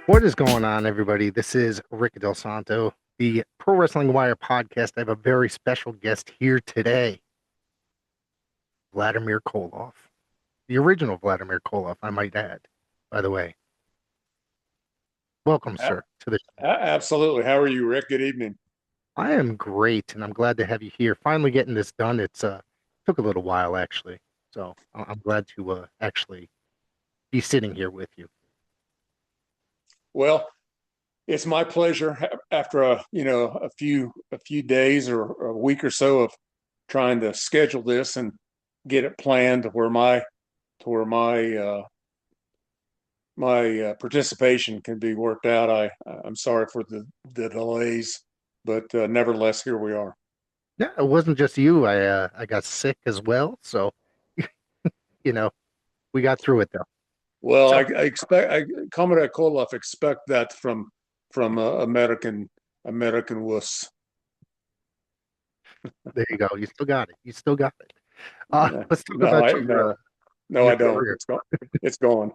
What is going on, everybody? This is Rick Del Santo, the Pro Wrestling Wire podcast. I have a very special guest here today, Vladimir Koloff, the original Vladimir Koloff, I might add, by the way. Welcome, A- sir, to the show. Absolutely. How are you, Rick? Good evening. I am great, and I'm glad to have you here. Finally getting this done. It's took a little while, actually, so I'm glad to actually be sitting here with you. Well, it's my pleasure after a few days or a week or so of trying to schedule this and get it planned to where my participation can be worked out. I'm sorry for the delays, but nevertheless, here we are. Yeah, it wasn't just you. I got sick as well, so you know we got through it though. Well, I, So I expect Commodore Koloff expect that from American wuss. there you go. You still got it. You still got it. No, Let's talk no, about I no, no, your I don't. career. It's gone.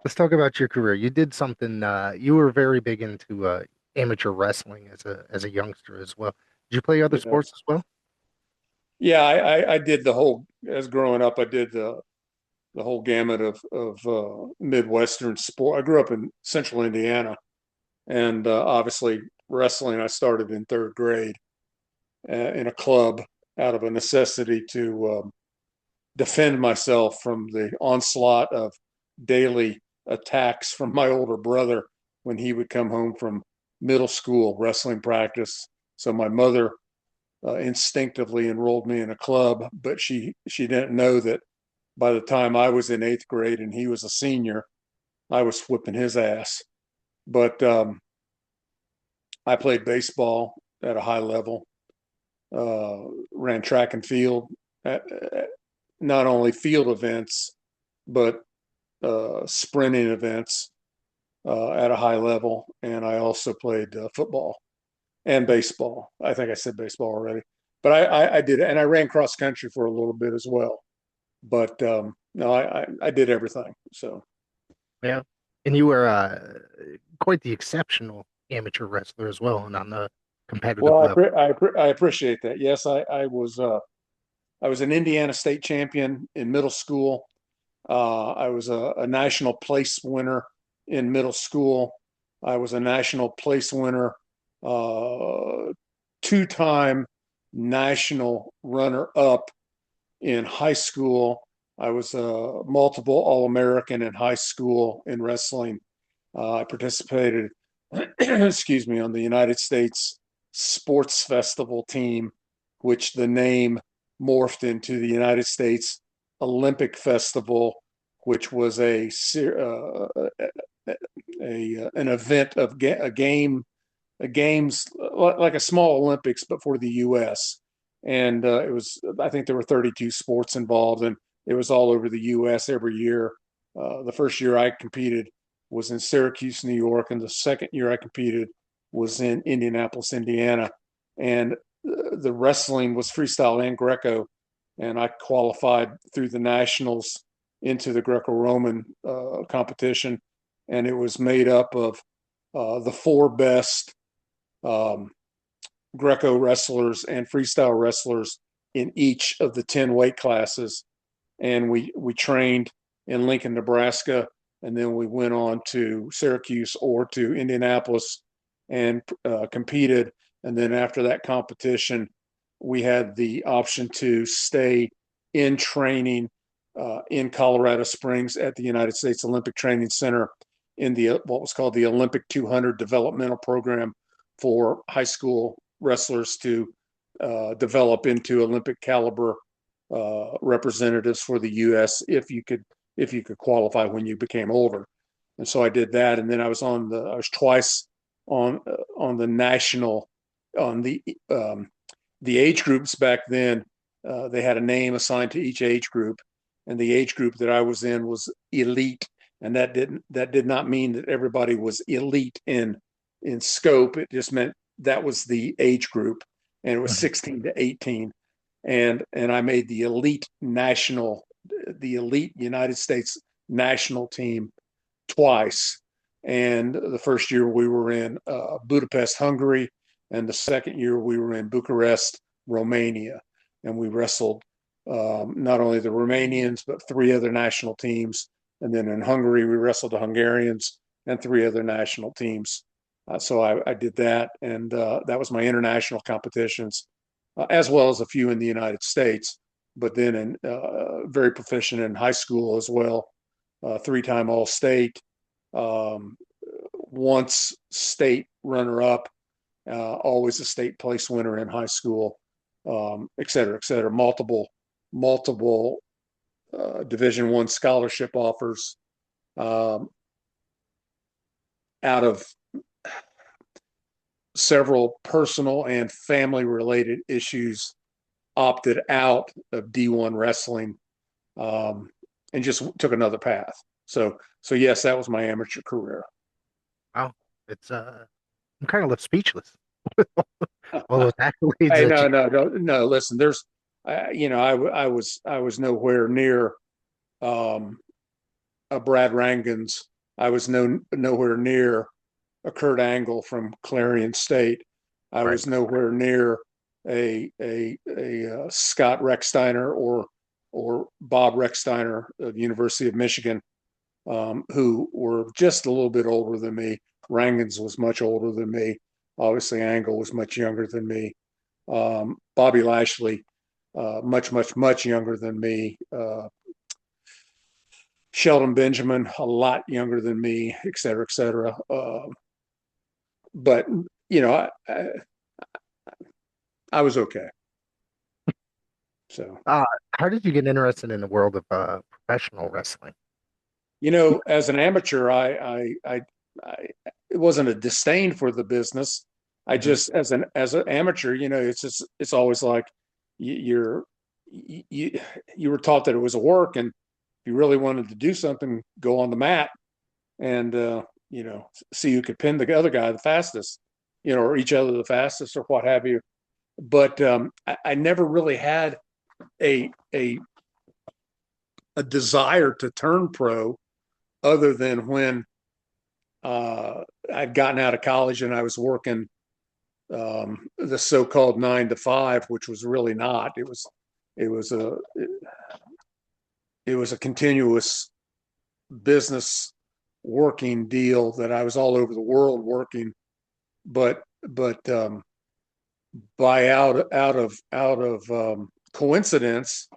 Let's talk about your career. You did something. You were very big into amateur wrestling as a youngster as well. Did you play other sports Yes. as well? Yeah, I did the whole as growing up. I did the whole gamut of Midwestern sport. I grew up in Central Indiana, and obviously wrestling. I started in third grade in a club out of a necessity to defend myself from the onslaught of daily attacks from my older brother when he would come home from middle school wrestling practice. So my mother instinctively enrolled me in a club, but she didn't know that by the time I was in eighth grade and he was a senior, I was whipping his ass. But I played baseball at a high level, ran track and field, at not only field events but sprinting events at a high level, and I also played football and baseball. I think I said baseball already, but I did, and I ran cross country for a little bit as well. But no, I did everything. So Yeah. And you were quite the exceptional amateur wrestler as well, and on the competitive well, level. I appreciate that. Yes, I was an Indiana state champion in middle school. I was a national place winner in middle school. I was a national place winner, two-time national runner-up in high school. I was a multiple All-American in high school in wrestling. I participated, excuse me, on the United States Sports Festival team, which the name morphed into the United States Olympic Festival, which was an event of a games like a small Olympics, but for the U.S. And it was, I think there were 32 sports involved, and it was all over the U.S. every year. The first year I competed was in Syracuse, New York, and the second year I competed was in Indianapolis, Indiana. And the wrestling was freestyle and Greco, and I qualified through the nationals into the Greco-Roman competition, and it was made up of the four best um, Greco wrestlers and freestyle wrestlers in each of the 10 weight classes. And we trained in Lincoln, Nebraska, and then we went on to Syracuse or to Indianapolis and competed. And then after that competition, we had the option to stay in training in Colorado Springs at the United States Olympic Training Center in the what was called the Olympic 200 developmental program for high school wrestlers to develop into Olympic caliber representatives for the U.S. If you could qualify when you became older. And so I did that, and then I was twice on the national on the age groups back then. They had a name assigned to each age group, and the age group that I was in was elite, and that did not mean that everybody was elite in scope. It just meant that was the age group, and it was Mhm. 16 to 18, and I made the elite United States national team twice. And the first year we were in Budapest, Hungary, and the second year we were in Bucharest, Romania, and we wrestled not only the Romanians but three other national teams. And then in Hungary, we wrestled the Hungarians and three other national teams. So I did that, and that was my international competitions, as well as a few in the United States. But then in very proficient in high school as well, three-time All-State, um, once state runner-up, always a state place winner in high school, et cetera, et cetera. Multiple Division I scholarship offers, um, out of several personal and family related issues, opted out of D1 wrestling, and just took another path. So yes, that was my amateur career. Wow, it's I'm kind of left speechless. All those accolades Hey, that you. no. Listen, there's, I was nowhere near um, a Brad Rangans. I was nowhere near a Kurt Angle from Clarion State. I Right. was nowhere near a Scott Recksteiner or Bob Recksteiner of the University of Michigan, who were just a little bit older than me. Rangans was much older than me. Obviously, Angle was much younger than me. Bobby Lashley, much younger than me. Sheldon Benjamin, a lot younger than me, et cetera, et cetera. But you know, I was okay. So Uh, how did you get interested in the world of professional wrestling? as an amateur, I it wasn't a disdain for the business. I Hmm. just, as an amateur, it's always like you, you you were taught that it was a work, and if you really wanted to do something, go on the mat and see who could pin the other guy the fastest, or each other the fastest, or what have you. But I never really had a a a desire to turn pro, other than when I'd gotten out of college and I was working the so-called 9 to 5, which was really not. It was a continuous business working deal that I was all over the world working, but by out of coincidence,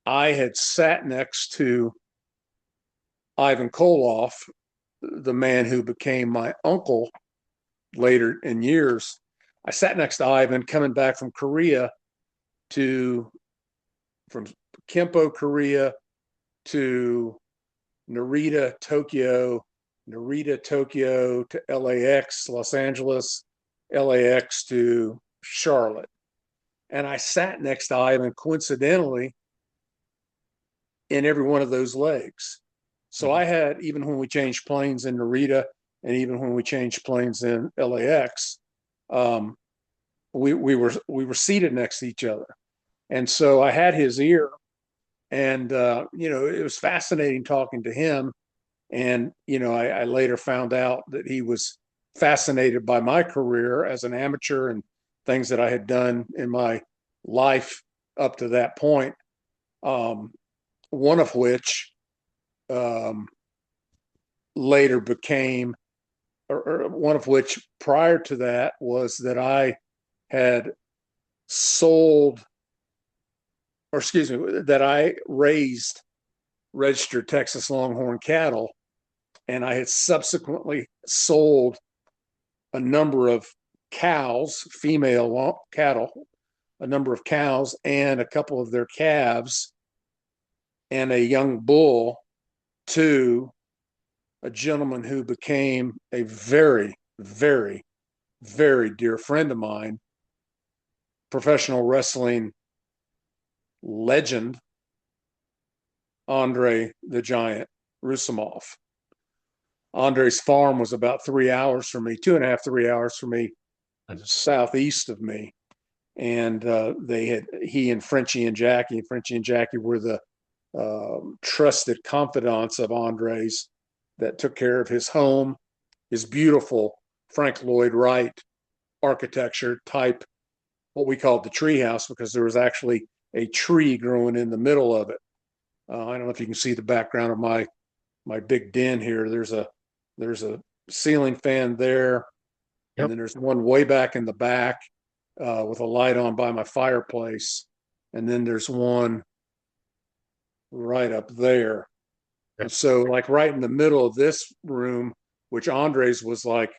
I had sat next to Ivan Koloff, the man who became my uncle later in years. I sat next to Ivan coming back to from Kempo, Korea to Narita, Tokyo to LAX, Los Angeles, LAX to Charlotte. And I sat next to Ivan coincidentally in every one of those legs. So Hmm. I had, even when we changed planes in Narita and even when we changed planes in LAX, um, we were seated next to each other. And so I had his ear, and it was fascinating talking to him. And I later found out that he was fascinated by my career as an amateur and things that I had done in my life up to that point. Um, one of which um, later became, or one of which prior to that was that I had sold, or excuse me, that I raised registered Texas Longhorn cattle, and I had subsequently sold a number of cows, female cattle, a number of cows, and a couple of their calves, and a young bull to a gentleman who became a very, very, very dear friend of mine, professional wrestling legend, Andre the Giant Rusumov. Andre's farm was about 3 hours from me, 2.5, 3 hours from me, southeast of me. And he and Frenchie and Jackie were the trusted confidants of Andre's. that took care of his home, his beautiful Frank Lloyd Wright architecture type, what we called the tree house, because there was actually a tree growing in the middle of it. I don't know if you can see the background of my big den here. There's a ceiling fan there, and Yep. then there's one way back in the back with a light on by my fireplace, and then there's one right up there. Okay. And so, like right in the middle of this room, which Andre's was like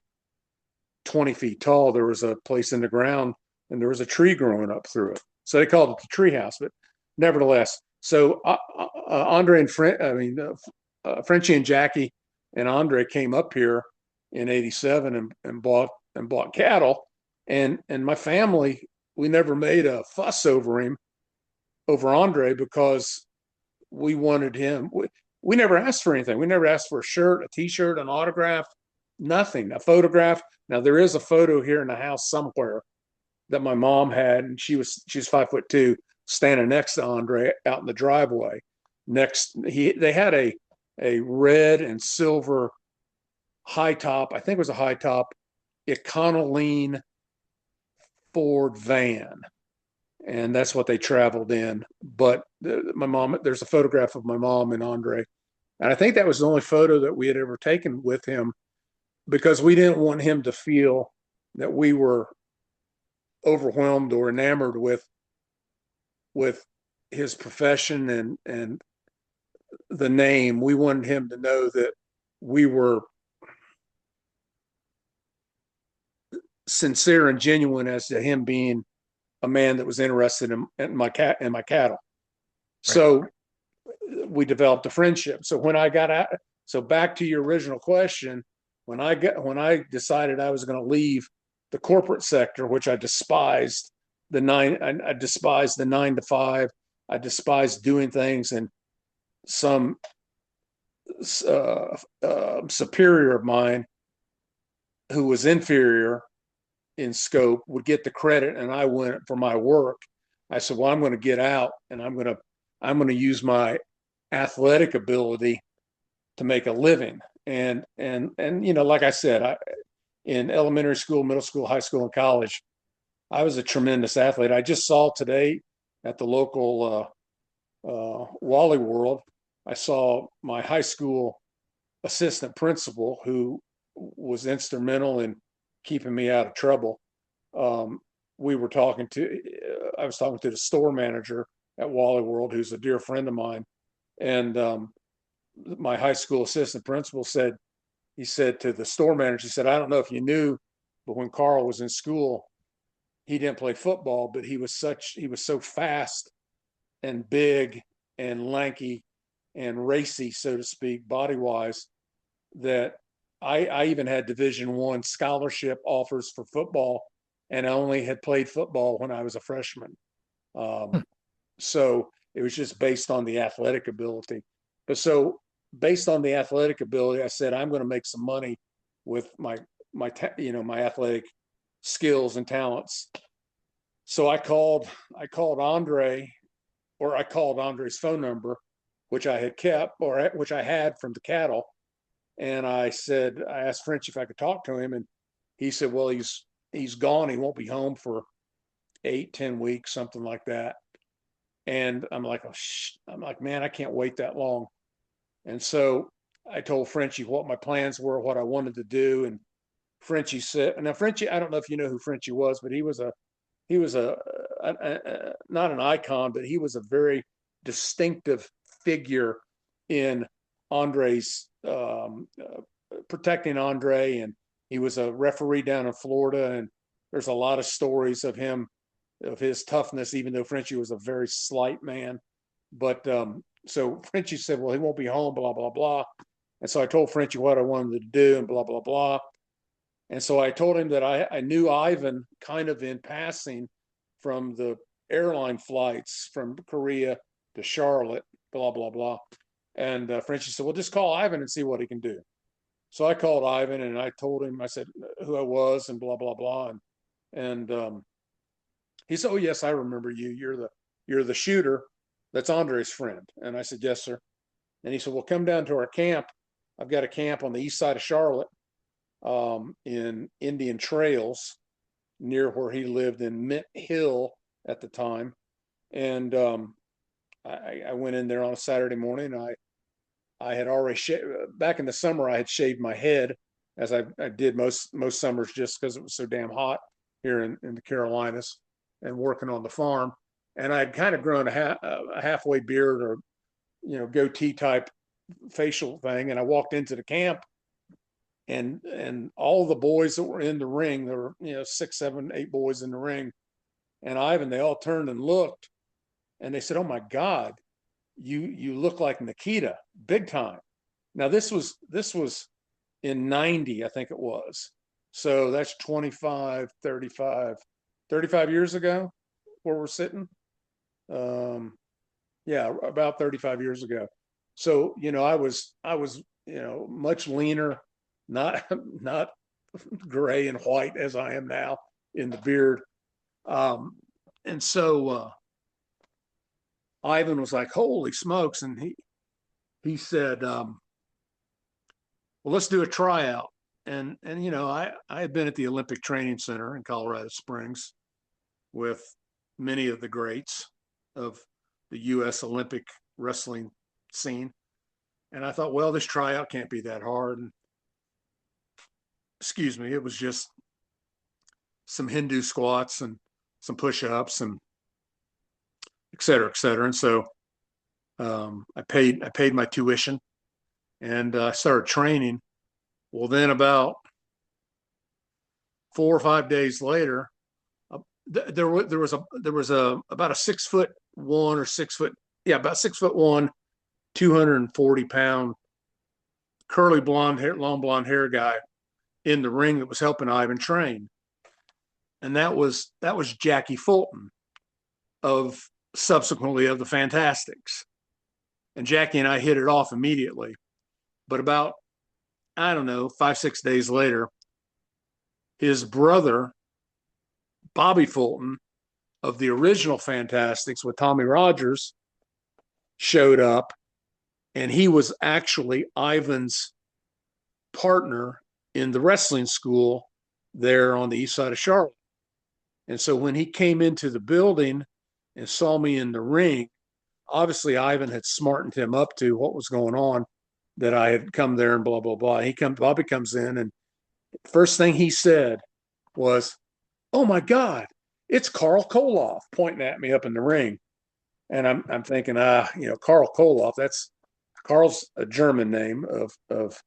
20 feet tall, there was a place in the ground, and there was a tree growing up through it. So they called it the tree house, but nevertheless, so Andre and Frenchie and Jackie and Andre came up here in '87 and bought cattle, and my family, we never made a fuss over Andre, because we wanted him. We never asked for anything. We never asked for a shirt, a T-shirt, an autograph, nothing, a photograph. Now there is a photo here in the house somewhere that my mom had, and she's 5'2", standing next to Andre out in the driveway. They had a red and silver high top. I think it was a high top Econoline Ford van, and that's what they traveled in. But my mom, there's a photograph of my mom and Andre, and I think that was the only photo that we had ever taken with him, because we didn't want him to feel that we were overwhelmed or enamored with his profession and the name. We wanted him to know that we were sincere and genuine as to him being a man that was interested in my cattle. Right. So we developed a friendship. So when I got out, so back to your original question, when I decided I was going to leave the corporate sector, which I despised, I despised the 9 to 5. I despised doing things, and some superior of mine who was inferior in scope would get the credit, and I went for my work. I said, well, I'm going to get out, and I'm going to use my athletic ability to make a living. And like I said, in elementary school, middle school, high school, and college, I was a tremendous athlete. I just saw today at the local Wally World, I saw my high school assistant principal, who was instrumental in keeping me out of trouble. We were talking to, I was talking to the store manager at Wally World, who's a dear friend of mine. And my high school assistant principal said, he said to the store manager, he said, I don't know if you knew, but when Carl was in school, he didn't play football, but he was so fast and big and lanky and racy, so to speak, body wise, that I even had Division I scholarship offers for football, and I only had played football when I was a freshman. Hmm. So it was just based on the athletic ability. But so based on the athletic ability, I said, I'm going to make some money with my athletic skills and talents. So I called Andre's phone number, which I had kept, or which I had from the cattle. And I asked French if I could talk to him. And he said, well, he's gone. He won't be home for 8-10 weeks, something like that. And I'm like, man, I can't wait that long. And so I told Frenchie what my plans were, what I wanted to do. And Frenchie said, now Frenchie, I don't know if you know who Frenchie was, but he was not an icon, but he was a very distinctive figure in Andre's protecting Andre. And he was a referee down in Florida. And there's a lot of stories of him, of his toughness, even though Frenchie was a very slight man. But so Frenchie said, well, he won't be home, blah, blah, blah. And so I told Frenchie what I wanted to do and blah, blah, blah. And so I told him that I knew Ivan kind of in passing from the airline flights from Korea to Charlotte, blah, blah, blah. And Frenchie said, well, just call Ivan and see what he can do. So I called Ivan and I told him, I said who I was and blah, blah, blah. And he said, oh, yes, I remember you. You're the shooter that's Andre's friend. And I said, yes, sir. And he said, well, come down to our camp. I've got a camp on the east side of Charlotte, in Indian Trails, near where he lived in Mint Hill at the time. And I went in there on a Saturday morning. I had already back in the summer. I had shaved my head, as I did most summers, just because it was so damn hot here in the Carolinas, and working on the farm. And I'd kind of grown a halfway beard, or goatee type facial thing. And I walked into the camp, and all the boys that were in the ring, there were 6, 7, 8 boys in the ring, and Ivan, they all turned and looked, and they said, "Oh my God, you look like Nikita, big time." Now this was in 90, I think it was. So that's 25, 35, 35 years ago, where we're sitting. Yeah, about 35 years ago. So, I was much leaner, not not gray and white as I am now in the beard. And so Ivan was like, "Holy smokes!" And he said, "Well, let's do a tryout." And I had been at the Olympic Training Center in Colorado Springs with many of the greats of the U.S. Olympic wrestling scene, and I thought, well, this tryout can't be that hard. And excuse me, it was just some Hindu squats and some push-ups and et cetera, et cetera. And so I paid my tuition, and I started training. Well, then about 4 or 5 days later, there was about a 6'1" or 6 foot, yeah, about 6'1", 240 pound, curly blonde hair, long blonde hair guy in the ring that was helping Ivan train. And that was Jackie Fulton, of subsequently of the Fantastics. And Jackie and I hit it off immediately. But about, I don't know, 5, 6 days later, his brother, Bobby Fulton, of the original Fantastics with Tommy Rogers, showed up. And he was actually Ivan's partner in the wrestling school there on the east side of Charlotte. And so when he came into the building and saw me in the ring, obviously Ivan had smartened him up to what was going on, that I had come there and blah, blah, blah. Bobby comes in, and first thing he said was, "Oh my God, it's Carl Koloff," pointing at me up in the ring. And I'm thinking, Carl Koloff, Carl's a German name of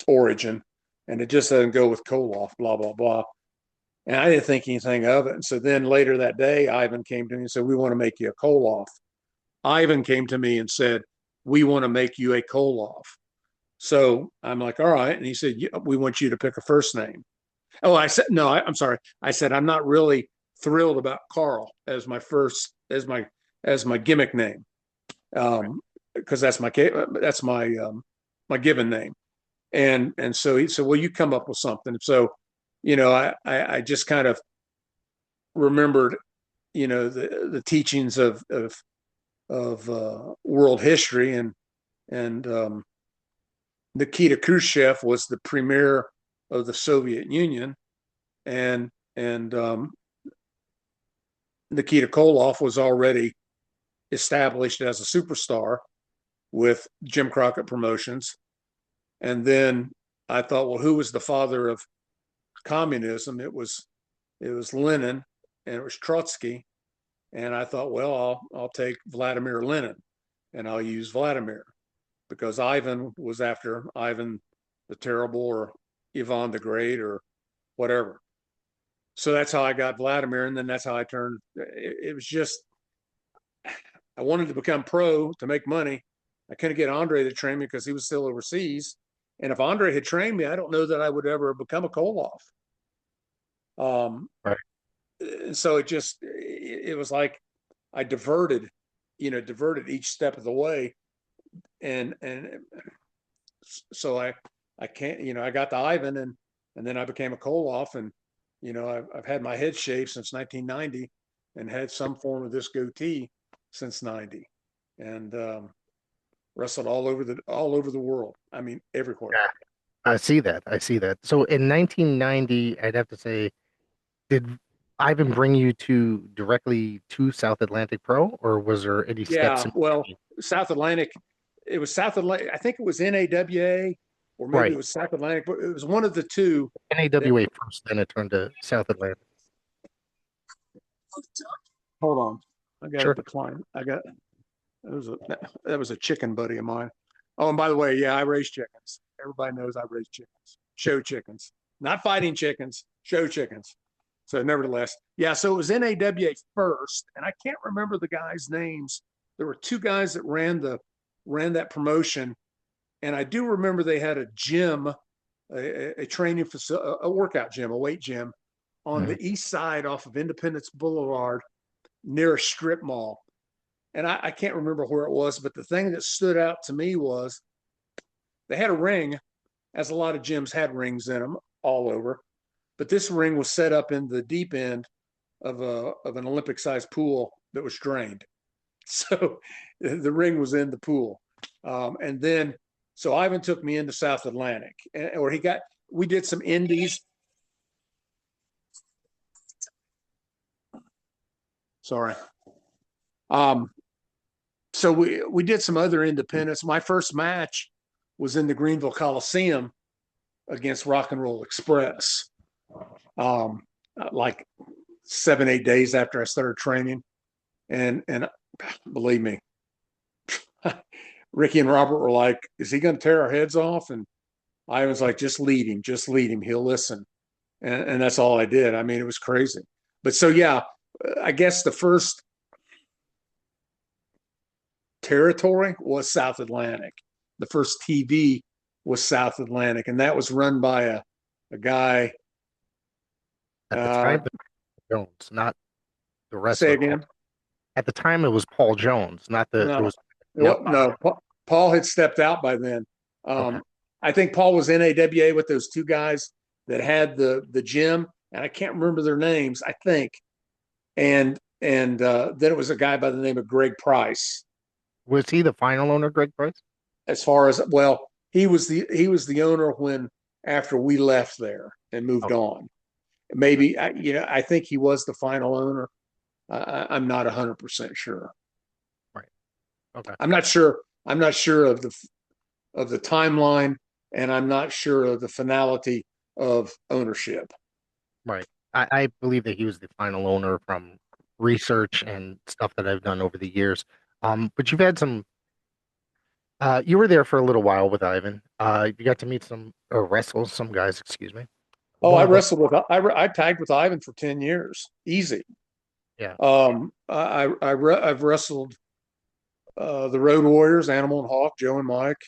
origin, and it just doesn't go with Koloff, blah, blah, blah. And I didn't think anything of it. And so then later that day, Ivan came to me and said, "We want to make you a Koloff." Ivan came to me and said, "We want to make you a Koloff." So I'm like, "All right." And he said, "Yeah, we want you to pick a first name." Oh, I said, no, I'm sorry. I said, "I'm not really thrilled about Carl as my first, as my gimmick name. Because that's my given name." And so he said, "Well, you come up with something." So, I just kind of remembered, the teachings of world history, and Nikita Khrushchev was the premier of the Soviet Union, and Nikita Koloff was already established as a superstar with Jim Crockett Promotions. And then I thought, well, who was the father of communism? It was Lenin, and it was Trotsky. And I thought, well, I'll take Vladimir Lenin, and I'll use Vladimir, because Ivan was after Ivan the Terrible, or Ivan the Great, or whatever. So that's how I got Vladimir, and then that's how I turned. It was just, I wanted to become pro to make money. I couldn't get Andre to train me because he was still overseas. And if Andre had trained me, I don't know that I would ever become a Koloff. Right. So it was like I diverted each step of the way. And so I can't, I got the Ivan, and then I became a Koloff. And, I've had my head shaved since 1990, and had some form of this goatee since 90. And wrestled all over the world. I mean, everywhere. Yeah, I see that. I see that. So in 1990, I'd have to say, did Ivan bring you to directly to South Atlantic Pro, or was there any steps Yeah, in well, between? South Atlantic. It was South Atlantic. I think it was NAWA, or maybe it Right. was South Atlantic, but it was one of the two. That NAWA first, then it turned to South Atlantic. hold on, I got a Sure. decline. That was a that was a chicken buddy of mine. Oh, and by the way, yeah, I raise chickens. Everybody knows I raise chickens. Show chickens, not fighting chickens. Show chickens. So, nevertheless, yeah. So it was NAWA first, and I can't remember the guys' names. There were two guys that ran that promotion, and I do remember they had a gym, a training facility, a workout gym, a weight gym on Mhm. the east side off of Independence Boulevard near a strip mall. And I can't remember where it was, but the thing that stood out to me was they had a ring, as a lot of gyms had rings in them all over, but this ring was set up in the deep end of an Olympic sized pool that was drained. So the ring was in the pool. And then, so Ivan took me into South Atlantic, or we did some indies. Sorry. Um, so we did some other independents. My first match was in the Greenville Coliseum against Rock and Roll Express. Um, like 7, 8 days after I started training, and believe me, Ricky and Robert were like, "Is he going to tear our heads off?" And I was like, just lead him, he'll listen." And that's all I did. I mean, it was crazy. But so yeah, I guess the first territory was South Atlantic. The first TV was South Atlantic, and that was run by a guy. At the Uh, time, Jones, not the say wrestler. again? At the time, it was Paul Jones, not the. It No, was no. no. Paul had stepped out by then. Okay. I think Paul was in AWA with those two guys that had the gym, and I can't remember their names. I think, and then it was a guy by the name of Greg Price. Was he the final owner, Greg Price? As far as, well, he was the owner when, after we left there and moved Okay. on. Maybe I think he was the final owner. I'm not 100% sure. Right. Okay. I'm not sure. I'm not sure of the timeline, and I'm not sure of the finality of ownership. Right. I believe that he was the final owner from research and stuff that I've done over the years. But you've had some. You were there for a little while with Ivan. You got to meet some or wrestle some guys. Excuse me. Oh, One I of them. wrestled with I tagged with Ivan for 10 years, easy. Yeah. I've wrestled the Road Warriors, Animal and Hawk, Joe and Mike.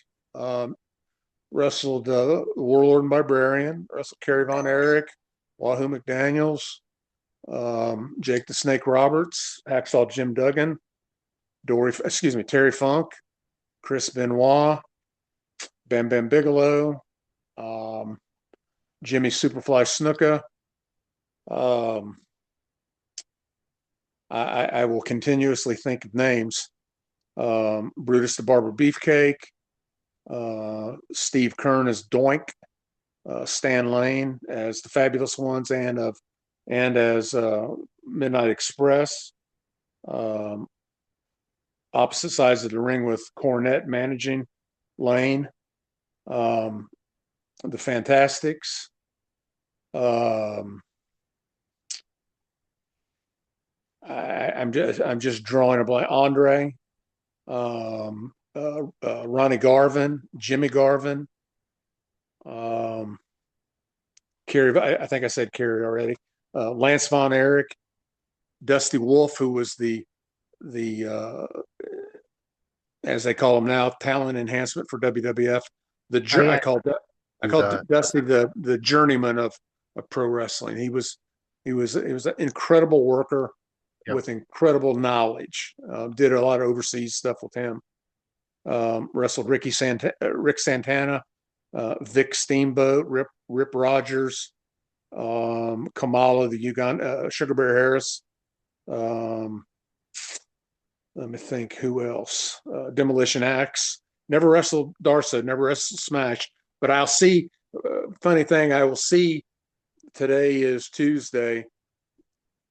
Wrestled Warlord and Barbarian. Wrestled Kerry Von Erich, Wahoo McDaniels, Jake the Snake Roberts, Hacksaw Jim Duggan, Terry Funk, Chris Benoit, Bam Bam Bigelow, um, Jimmy Superfly Snuka. Um, I will continuously think of names. Brutus the Barber Beefcake, Steve Kern as Doink, Stan Lane as the Fabulous Ones, and as Midnight Express. Um, Opposite sides of the ring with Cornette managing Lane, um, the Fantastics. Um, I'm just drawing a blank. Andre, Ronnie Garvin, Jimmy Garvin, um, Kerry. I think I said Kerry already. Lance Von Erich, Dusty Wolf, who was the as they call him now, talent enhancement for WWF. Yeah. I He's called Dusty the journeyman of pro wrestling. He was an incredible worker yep. with incredible knowledge. Did a lot of overseas stuff with him. Wrestled Rick Santana, Vic Steamboat, Rip Rogers, Kamala, the Uganda, Sugar Bear Harris. Um, Let me think, who else? Demolition Axe, never wrestled Darso, never wrestled Smash, but I'll see. Funny thing, I will see. Today is Tuesday.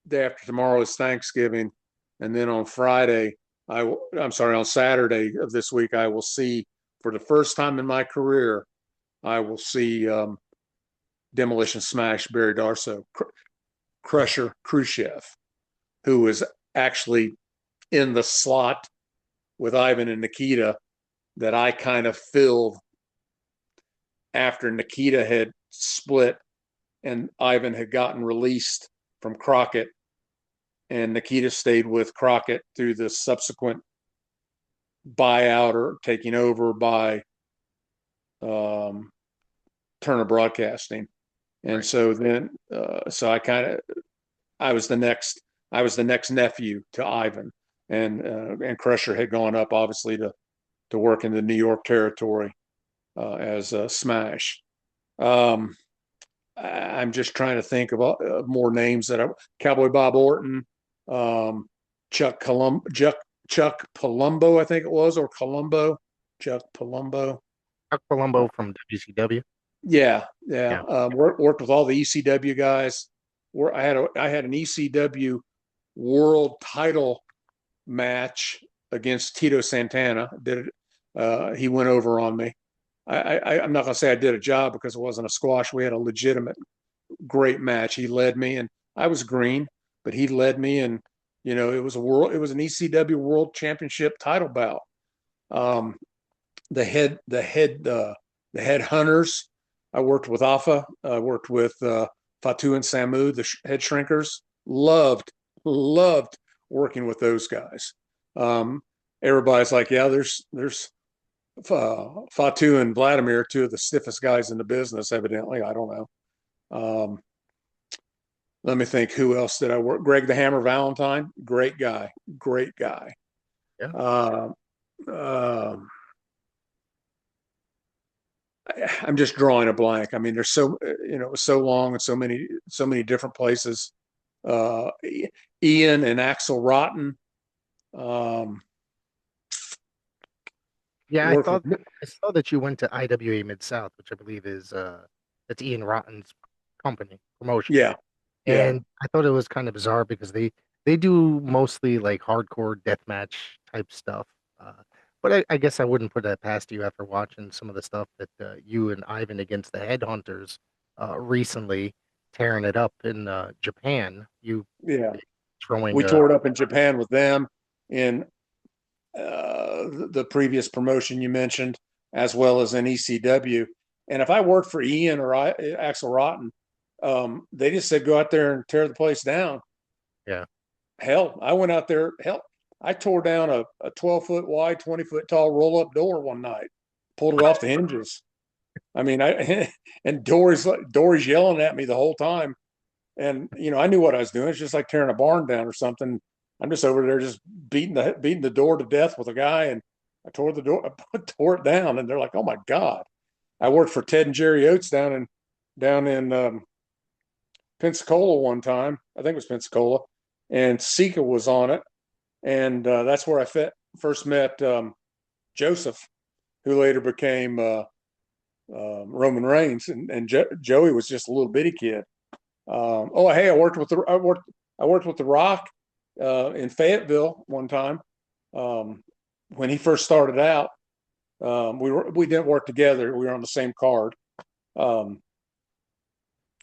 Day after tomorrow is Thanksgiving, and then on Friday, I'm sorry, on Saturday of this week, I will see for the first time in my career, I will see Demolition Smash Barry Darso, Crusher Khrushchev, who was actually in the slot with Ivan and Nikita that I kind of filled after Nikita had split and Ivan had gotten released from Crockett, and Nikita stayed with Crockett through the subsequent buyout or taking over by Turner Broadcasting. And Right. so then, so I was the next nephew to Ivan, and Crusher had gone up obviously to work in the New York territory as a Smash. Um, I'm just trying to think of more names Cowboy Bob Orton, um, Chuck Palumbo, I think it was, or Columbo, Chuck Palumbo. Chuck Palumbo from WCW. Yeah, yeah. Yeah. Worked with all the ECW guys. I had an ECW world title match against Tito Santana. Did it? He went over on me. I'm not gonna say I did a job because it wasn't a squash. We had a legitimate great match. He led me, and I was green, but he led me, and it was an ECW World Championship title bout. Um, the Headhunters. I worked with Alpha. I worked with Fatu and Samu, the head shrinkers. Loved working with those guys. Everybody's like, yeah, there's Fatu and Vladimir, two of the stiffest guys in the business. Evidently, I don't know. Let me think. Who else did I work? Greg the Hammer Valentine, great guy, great guy. Yeah. Uh, I'm just drawing a blank. I mean, there's it was so long and so many different places. Uh, Ian and Axel Rotten. Um, Yeah, worked with, I saw that you went to IWA Mid South, which I believe is that's Ian Rotten's company promotion. yeah, yeah, And I thought it was kind of bizarre because they do mostly like hardcore deathmatch type stuff. But I guess I wouldn't put that past you after watching some of the stuff that you and Ivan against the Headhunters recently tearing it up in Japan. You yeah. throwing We tore it up in Japan with them in the previous promotion you mentioned, as well as in ECW. And if I worked for Ian or Axel Rotten, they just said go out there and tear the place down. yeah. Hell, I went out there. Hell, I tore down a 12-foot wide, 20-foot tall roll up door one night, pulled it off the hinges. I mean, and Dory's yelling at me the whole time. And I knew what I was doing. It's just like tearing a barn down or something. I'm just over there just beating the door to death with a guy, and I tore the door, tore it down, and they're like, "Oh my god!" I worked for Ted and Jerry Oates down in Pensacola one time. I think it was Pensacola, and Sika was on it, and that's where I first met Joseph, who later became Roman Reigns, and Joey was just a little bitty kid. Oh, hey, I worked with the Rock in Fayetteville one time when he first started out. We didn't work together. We were on the same card. Um,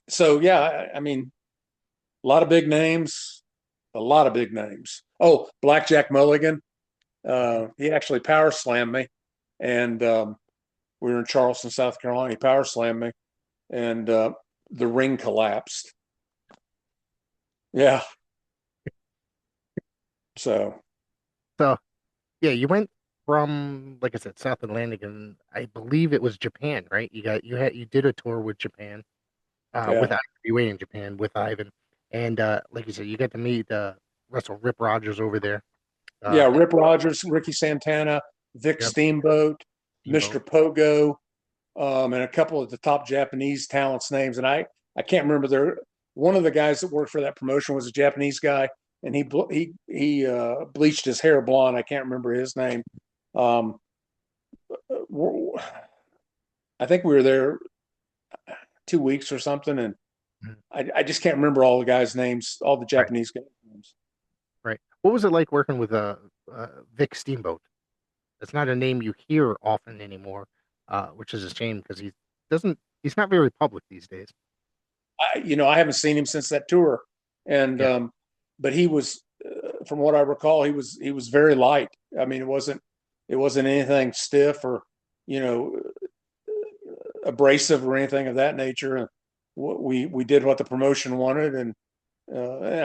so yeah, I mean, a lot of big names, a lot of big names. Oh, Blackjack Mulligan. He actually power slammed me, and we were in Charleston, South Carolina. He power slammed me, and the ring collapsed. Yeah. So So yeah, you went from, like I said, South Atlantic, and I believe it was Japan, right? You did a tour with Japan, with yeah, IWA in Japan with Ivan, and like you said, you got to meet Russell Rip Rogers over there. yeah. And Rip Rogers, Ricky Santana, Vic yep, Steamboat, Steamboat. Mr. Pogo, and a couple of the top Japanese talents' names. And I can't remember one of the guys that worked for that promotion was a Japanese guy, and he bleached his hair blonde. I can't remember his name. Um, I think we were there 2 weeks or something, and Mhm. I just can't remember all the guys' names, all the Right, Japanese guys' names. right. What was it like working with Vic Steamboat? It's not a name you hear often anymore, which is a shame because he's not very public these days. I haven't seen him since that tour, and Yeah, but he was, from what I recall, he was very light. I mean, it wasn't anything stiff or you know abrasive or anything of that nature. And we did what the promotion wanted, and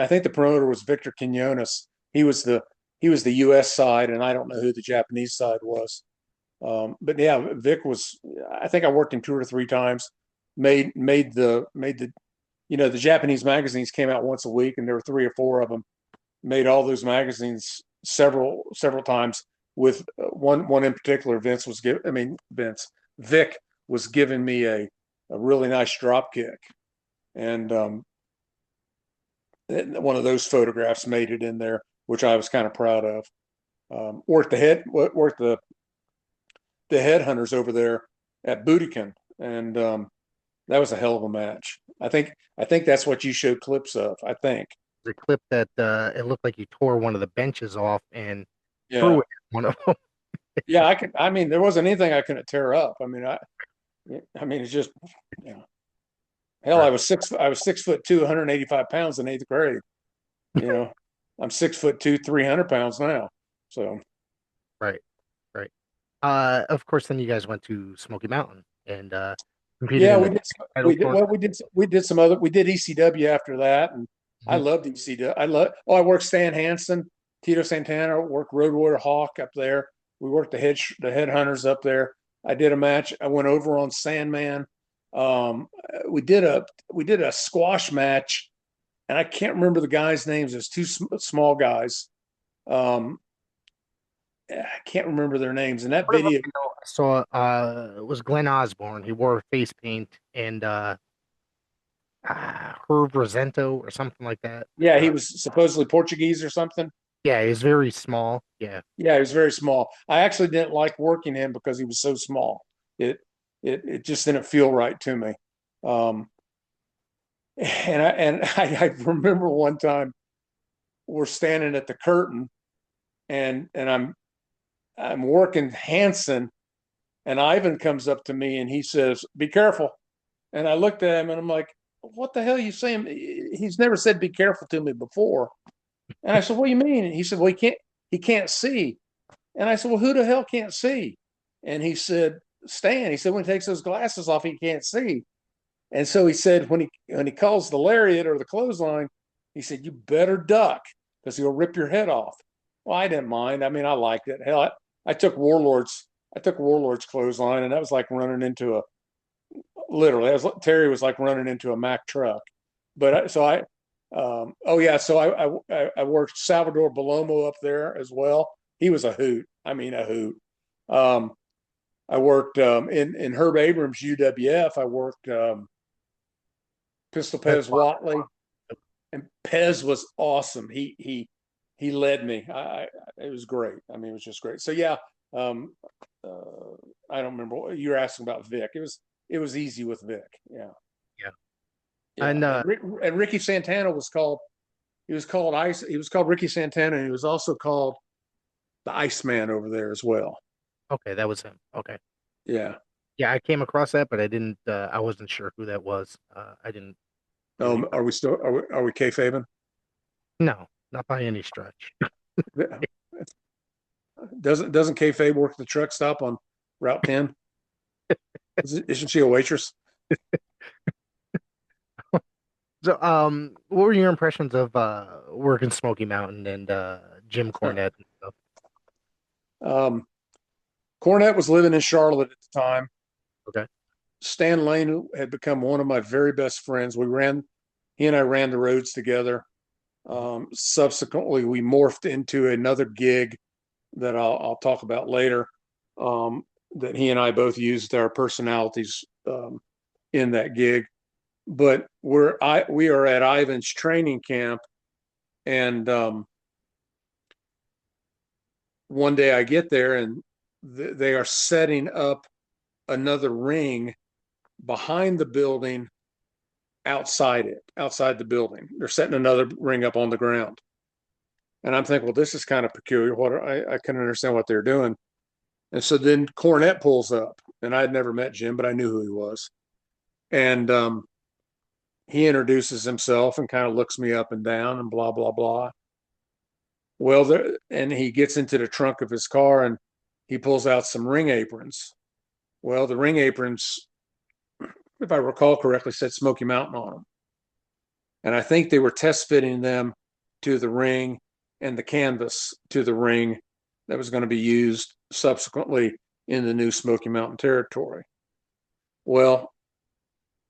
I think the promoter was Victor Quinones. He was the he was the U.S. side, and I don't know who the Japanese side was. But yeah, Vic was. I think I worked him 2 or 3 times. Made the the Japanese magazines came out once a week, and there were 3 or 4 of them. Made all those magazines several times. With one in particular, Vic was giving me a really nice drop kick, and one of those photographs made it in there, which I was kind of proud of. Worked the Headhunters over there at Budokan, and that was a hell of a match. I think that's what you showed clips of. I think. the clip that it looked like you tore one of the benches off and threw Yeah, it at one of them. yeah. I could. I mean, there wasn't anything I couldn't tear up. I mean, it's just, you know, hell. Right, I was 6'2", 185 pounds in eighth grade. You know, I'm 6'2", 300 pounds now. So right, right. Of course, then you guys went to Smoky Mountain and competed yeah, in we the did. title We did. tournament. Well, we did some other. We did ECW after that, and I Mhm. loved ECW. I worked Stan Hansen, Tito Santana, worked Road Warrior Hawk up there. We worked the Headhunters up there. I did a match. I went over on Sandman. Um, we did a squash match, and I can't remember the guys' names. There's two small guys. Um, I can't remember their names. And that One of them video, I know I saw was Glenn Osborne. He wore face paint and Herb Rosento or something like that. yeah, he was supposedly Portuguese or something. Yeah, he's very small. Yeah, Yeah, he was very small. I actually didn't like working him because he was so small. It it just didn't feel right to me. Um, I remember one time we're standing at the curtain, and I'm working Hanson, and Ivan comes up to me and he says, "Be careful." And I looked at him and I'm like, "What the hell are you saying?" He's never said "be careful" to me before. And I said, "What do you mean?" And he said, "Well, he can't see." And I said, "Well, who the hell can't see?" And he said, "Stan." He said, "When he takes those glasses off, he can't see." And so he said, when he calls the lariat or the clothesline, he said, "You better duck because he'll rip your head off." Well, I didn't mind. I mean, I liked it. Hell, I took Warlord's. I took Warlord's clothesline, and that was like running into a literally. Terry was like running into a Mack truck. Oh yeah, so I worked Salvador Balomo up there as well. He was a hoot. I mean, a hoot. Um, I worked in Herb Abrams UWF. I worked Pistol that's Pez Watley, and Pez was awesome. He led me. It was great. I mean, it was just great. So yeah, um, I don't remember. You were asking about Vic. It was easy with Vic. Yeah, yeah. yeah. And And Ricky Santana was called. He was called Ice. He was called Ricky Santana, and he was also called the Iceman over there as well. okay, that was him. Okay, Yeah. yeah, I came across that, but I didn't. I wasn't sure who that was. I didn't really. Are we still are we kayfabing? No, not by any stretch. Doesn't kayfabe work at the truck stop on Route 10? Isn't she a waitress? So, what were your impressions of working Smoky Mountain and Jim Cornette and stuff? um, Cornette was living in Charlotte at the time. Okay. Stan Lane had become one of my very best friends. He and I ran the roads together. Subsequently, we morphed into another gig that I'll talk about later. Um, that he and I both used our personalities in that gig. But we are at Ivan's training camp, and one day I get there, and they are setting up another ring behind the building, outside the building. They're setting another ring up on the ground. And I'm thinking, well, this is kind of peculiar. I couldn't understand what they're doing. And so then Cornette pulls up, and I had never met Jim, but I knew who he was. And he introduces himself and kind of looks me up and down and blah, blah, blah. Well, and he gets into the trunk of his car and he pulls out some ring aprons. Well, the ring aprons, if I recall correctly, said Smoky Mountain on them. And I think they were test fitting them to the ring and the canvas to the ring that was going to be used subsequently in the new Smoky Mountain territory. Well,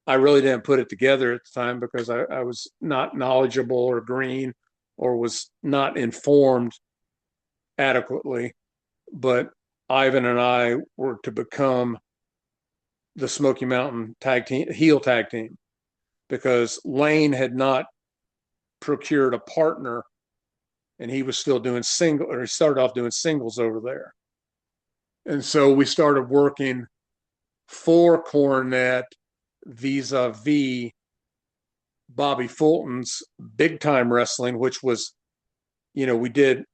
I really didn't put it together at the time because I was not knowledgeable or green or was not informed adequately. But Ivan and I were to become the Smoky Mountain heel tag team, because Lane had not procured a partner and he was still doing he started off doing singles over there. And so we started working for Cornette vis-a-vis Bobby Fulton's Big Time Wrestling, which was, we did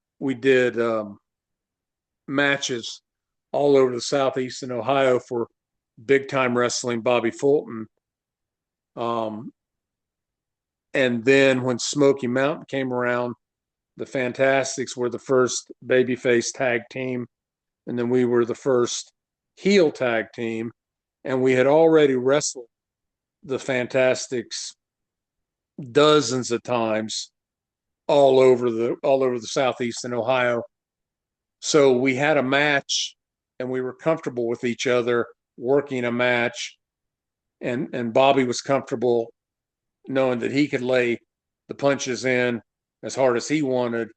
matches all over the Southeast and Ohio for Big Time Wrestling Bobby Fulton. And then when Smoky Mountain came around, the Fantastics were the first babyface tag team, and then we were the first heel tag team, and we had already wrestled the Fantastics dozens of times all over the Southeast and Ohio. So we had a match, and we were comfortable with each other working a match, and Bobby was comfortable knowing that he could lay the punches in as hard as he wanted,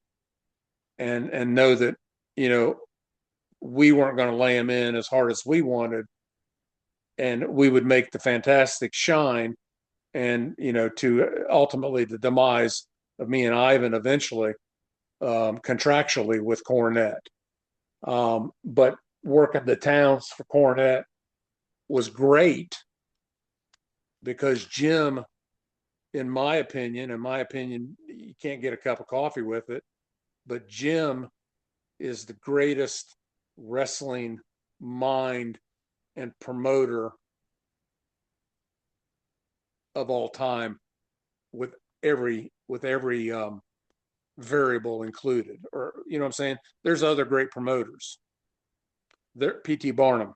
and know that we weren't going to lay him in as hard as we wanted, and we would make the Fantastic shine, and to ultimately the demise of me and Ivan eventually, contractually with Cornette. But working the towns for Cornette was great because Jim, in my opinion, you can't get a cup of coffee with it, but Jim is the greatest wrestling mind and promoter of all time, with every variable included. Or what I'm saying? There's other great promoters. There, P.T. Barnum,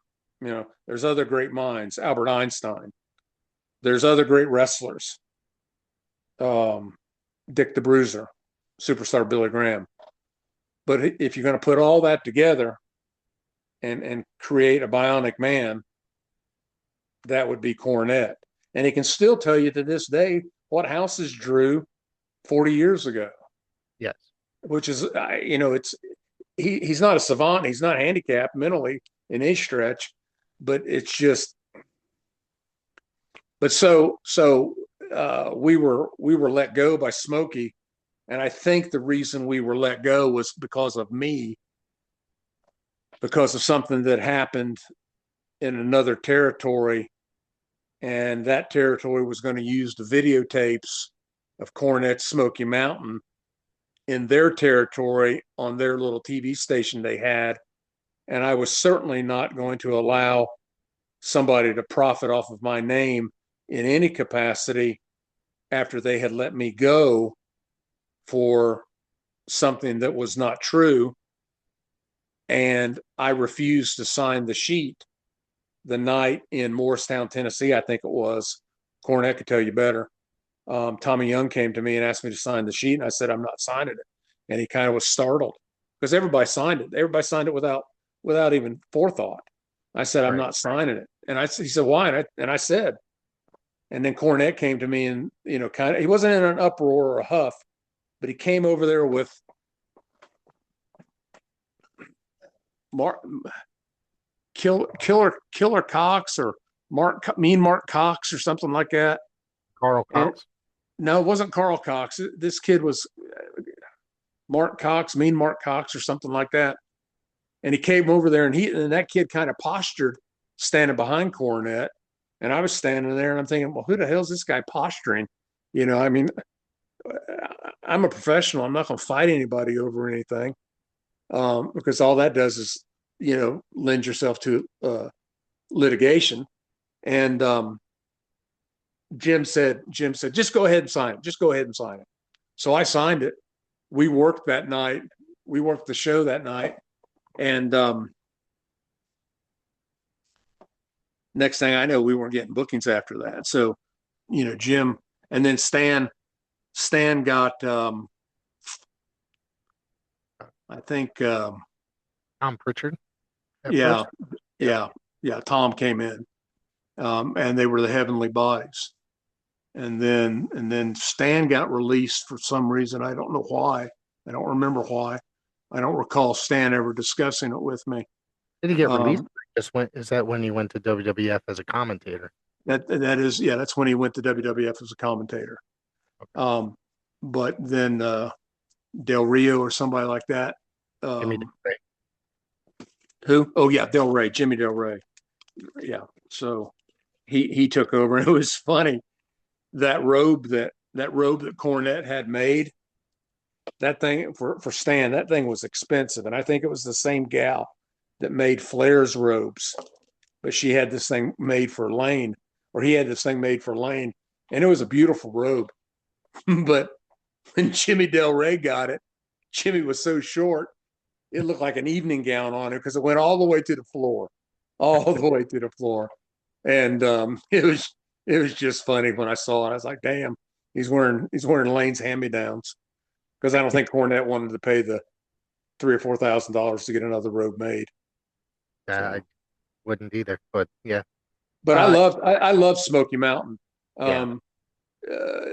there's other great minds, Albert Einstein. There's other great wrestlers. Dick the Bruiser, superstar Billy Graham. But if you're going to put all that together and create a bionic man, that would be Cornette. And he can still tell you to this day what houses drew 40 years ago. Yes. Which is, he's not a savant. He's not handicapped mentally in any stretch, but it's just, but so we were let go by Smokey. And I think the reason we were let go was because of me, because of something that happened in another territory. And that territory was going to use the videotapes of Cornette's Smoky Mountain in their territory on their little TV station they had. And I was certainly not going to allow somebody to profit off of my name in any capacity after they had let me go for something that was not true. And I refused to sign the sheet the night in Morristown, Tennessee, I think it was. Cornette could tell you better. Tommy Young came to me and asked me to sign the sheet, and I said, I'm not signing it. And he kind of was startled because everybody signed it. Everybody signed it without even forethought. I said, I'm not signing it. And he said, why? And I said, and then Cornette came to me and, kind of, he wasn't in an uproar or a huff, but he came over there with Killer Cox or Mark Cox or something like that. Carl Cox? No, it wasn't Carl Cox. This kid was Mark Cox, Mark Cox or something like that. And he came over there, and that kid kind of postured standing behind Cornette, and I was standing there, and I'm thinking, well, who the hell's this guy posturing? I mean, I'm a professional. I'm not going to fight anybody over anything, because all that does is, lend yourself to litigation. And Jim said, just go ahead and sign it. Just go ahead and sign it. So I signed it. We worked that night. We worked the show that night. And next thing I know, we weren't getting bookings after that. So, Jim, and then Stan got, I think, Tom Pritchard at yeah, first. Yep. yeah. Tom came in, and they were the Heavenly Bodies. And then Stan got released for some reason. I don't know why. I don't remember why. I don't recall Stan ever discussing it with me. Did he get released? Um, Is that when he went to WWF as a commentator? that's when he went to WWF as a commentator. Okay. But then Del Rio or somebody like that. Jimmy Ray. Who? Oh yeah, Del Rey, Jimmy Del Rey. Yeah. So he took over. It was funny, that robe that Cornette had made, that thing for Stan, that thing was expensive, and I think it was the same gal that made Flair's robes, but she had this thing made for Lane, or he had this thing made for Lane, and it was a beautiful robe. But when Jimmy Del Rey got it, Jimmy was so short, it looked like an evening gown on him because it went all the way to the floor, all the way to the floor. And it was just funny when I saw it. I was like, damn, he's wearing Lane's hand-me-downs, because I don't think Cornette wanted to pay the $3,000 or $4,000 to get another robe made. I So, wouldn't either, but yeah. but I Uh, love I love Smoky Mountain. yeah. Um, uh,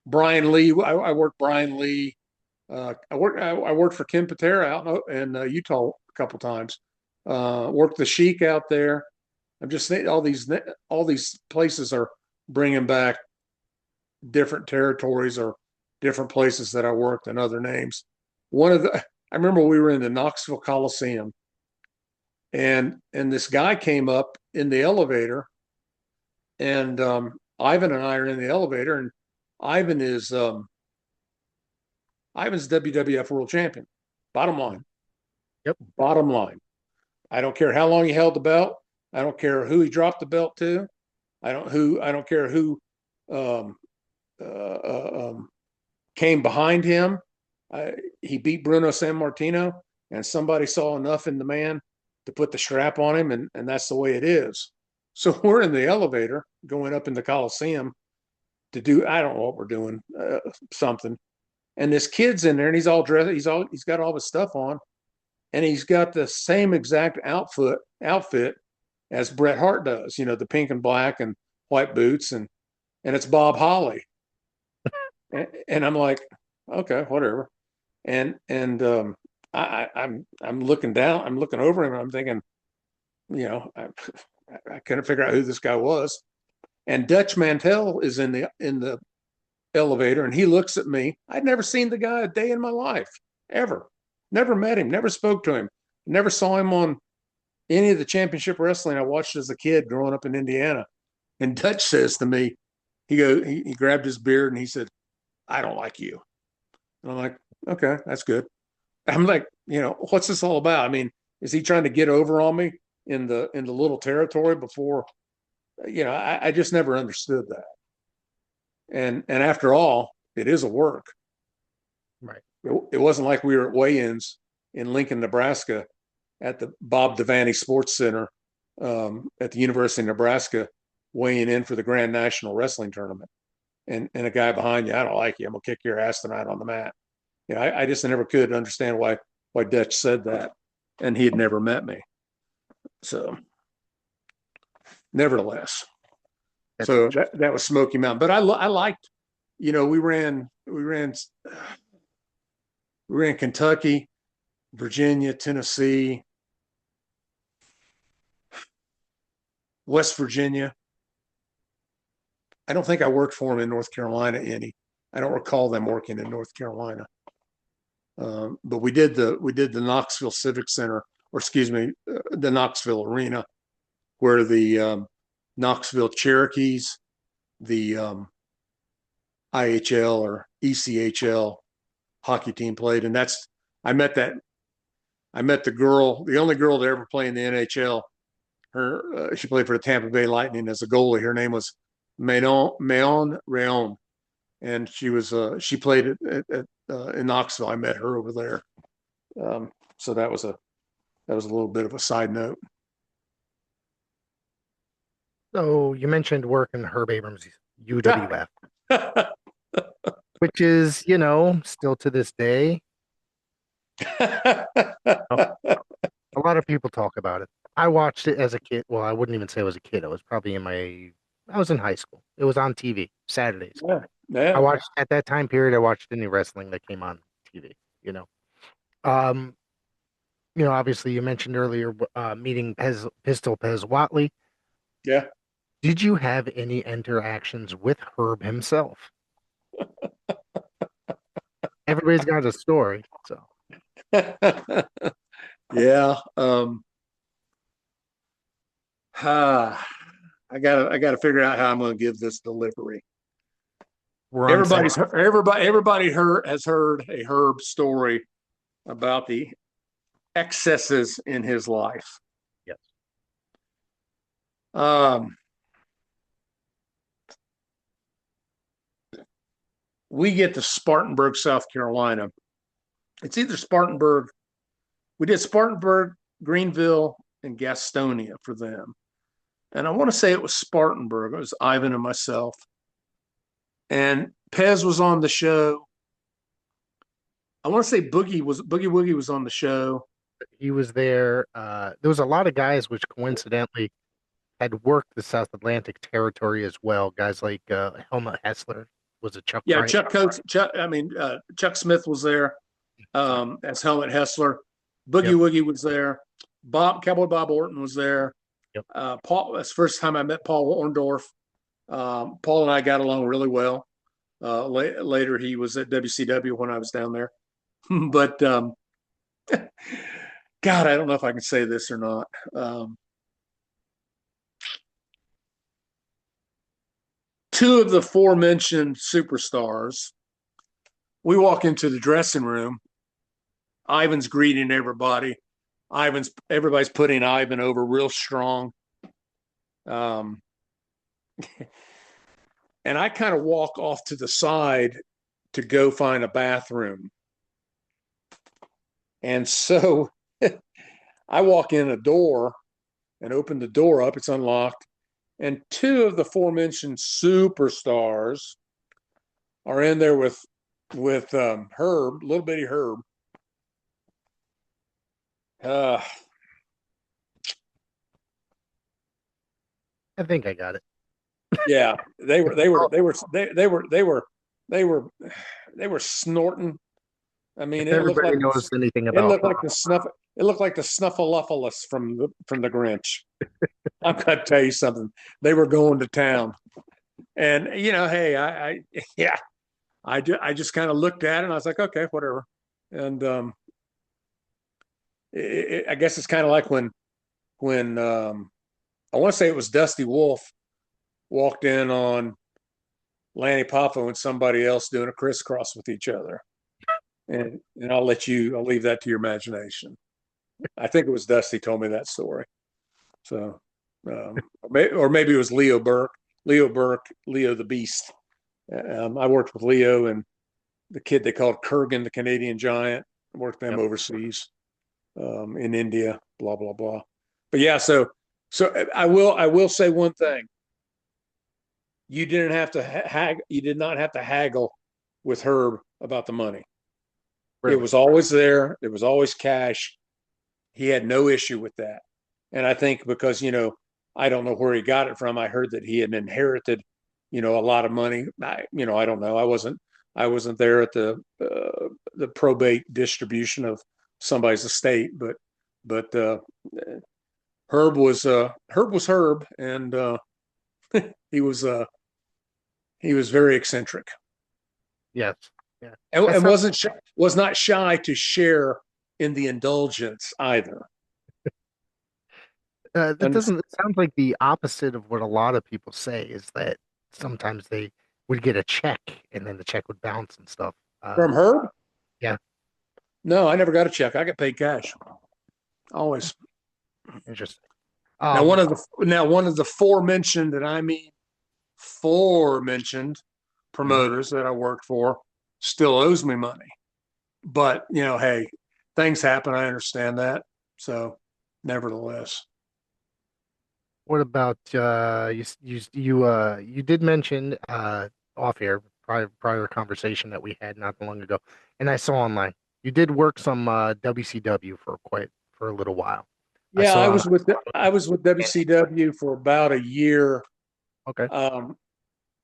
Brian Lee, I worked Brian Lee. I worked for Ken Patera out in Utah a couple times. Worked the Sheik out there. I'm just thinking all these places are bringing back different territories or different places that I worked and other names. I remember we were in the Knoxville Coliseum, and this guy came up in the elevator, and Ivan and I are in the elevator, and Ivan is Ivan's WWF World Champion. Bottom line, Yep. bottom line. I don't care how long he held the belt. I don't care who he dropped the belt to. I don't care who um, came behind him. He beat Bruno Sammartino, and somebody saw enough in the man to put the strap on him, and that's the way it is. So we're in the elevator going up in the Coliseum to do, I don't know what we're doing, something. And this kid's in there, and he's all dressed. He's got all his stuff on, and he's got the same exact outfit as Bret Hart does. The pink and black and white boots, and it's Bob Holly. And I'm like, okay, whatever. And I'm looking down, I'm looking over him, and I'm thinking, I couldn't figure out who this guy was. And Dutch Mantel is in the elevator, and he looks at me. I'd never seen the guy a day in my life, ever. Never met him, never spoke to him, never saw him on any of the championship wrestling I watched as a kid growing up in Indiana. And Dutch says to me, he grabbed his beard and he said, I don't like you. And I'm like, okay, that's good. I'm like, what's this all about? I mean, is he trying to get over on me in the little territory before? I just never understood that. And after all, it is a work. Right. It wasn't like we were at weigh-ins in Lincoln, Nebraska, at the Bob Devaney Sports Center, at the University of Nebraska, weighing in for the Grand National Wrestling Tournament. And a guy behind you, I don't like you, I'm gonna kick your ass tonight on the mat. I just never could understand why Dutch said that, and he had never met me. So, nevertheless, That's so that was Smoky Mountain. But I liked, we ran Kentucky, Virginia, Tennessee, West Virginia. I don't think I worked for him in North Carolina any. I don't recall them working in North Carolina. But we did the Knoxville Civic Center, or excuse me, the Knoxville Arena, where the Knoxville Cherokees, the IHL or ECHL hockey team played, and that's I met that I met the girl, the only girl to ever play in the NHL. She played for the Tampa Bay Lightning as a goalie. Her name was Mayon Rayon, and she played in Knoxville. I met her over there. So that was a little bit of a side note. So you mentioned working Herb Abrams' UWF, which is, still to this day, oh, a lot of people talk about it. I watched it as a kid. Well, I wouldn't even say I was a kid. I was in high school. It was on TV Saturdays. Yeah, I yeah, watched at that time period. I watched any wrestling that came on TV. You know, um, obviously you mentioned earlier meeting Pistol Pez Watley. yeah. Did you have any interactions with Herb himself? Everybody's got a story, so Yeah. I gotta figure out how I'm gonna give this delivery. we're on set. Everybody has heard a Herb story about the excesses in his life. Yes. Um, we get to Spartanburg, South Carolina. It's either Spartanburg. We did Spartanburg, Greenville, and Gastonia for them. And I want to say it was Spartanburg. It was Ivan and myself. And Pez was on the show. I want to say Boogie Woogie was on the show. He was there. There was a lot of guys which coincidentally had worked the South Atlantic territory as well. Guys like Helmut Hessler was a Chuck Yeah, Bryant. Chuck Coates. Chuck Smith was there Sorry. as Helmut Hessler. Boogie Yep. Woogie was there. Cowboy Bob Orton was there. Yep. Paul. That's the first time I met Paul Orndorff. Paul and I got along really well. Later, he was at WCW when I was down there. But God, I don't know if I can say this or not. Two of the aforementioned superstars, we walk into the dressing room. Ivan's greeting everybody. Everybody's putting Ivan over real strong. Um, and I kind of walk off to the side to go find a bathroom. And so I walk in a door and open the door up. It's unlocked. And two of the aforementioned superstars are in there with Herb, little bitty Herb. Uh, I think I got it. yeah, they were snorting. I mean, If everybody knows anything it about looked like the snuff. It looked like the Snuffleupagus from the Grinch. I'm gonna tell you something. They were going to town, and hey, yeah, I just kind of looked at it and I was like, okay, whatever. And I guess it's kind of like when I want to say it was Dusty Wolf walked in on Lanny Poffo and somebody else doing a crisscross with each other. And I'll leave that to your imagination. I think it was Dusty told me that story. So, or maybe it was Leo Burke, Leo the Beast. I worked with Leo and the kid they called Kurgan, the Canadian Giant. I worked them Yep. overseas, in India, blah blah blah. But yeah, so I will say one thing. You didn't have to You did not have to haggle with Herb about the money. It Really. was always there. It was always cash. He had no issue with that. And I think because, I don't know where he got it from. I heard that he had inherited, a lot of money. I don't know. I wasn't there at the probate distribution of somebody's estate, but Herb was Herb, and he was he was very eccentric. Yes. Yeah. and That's not was not shy to share in the indulgence either. that And doesn't it sounds like the opposite of what a lot of people say is that sometimes they would get a check and then the check would bounce and stuff. from Herb, Yeah, no, I never got a check. I got paid cash always. interesting. Now Um, one of the forementioned, and I mean forementioned mhm. promoters that I worked for still owes me money. But hey, things happen. I understand that. So, nevertheless, What about you did mention off here prior conversation that we had not too long ago, and I saw online you did work some WCW for a little while. I yeah, saw I was with WCW for about a year. okay. Um,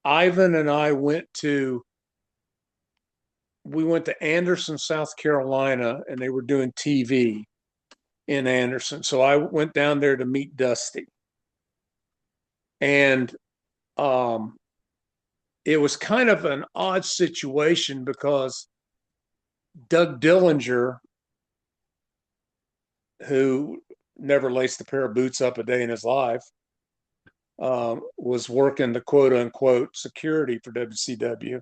Ivan and I we went to Anderson, South Carolina, and they were doing TV in Anderson. So I went down there to meet Dusty, and um, it was kind of an odd situation because Doug Dillinger, who never laced a pair of boots up a day in his life, was working the quote unquote security for WCW.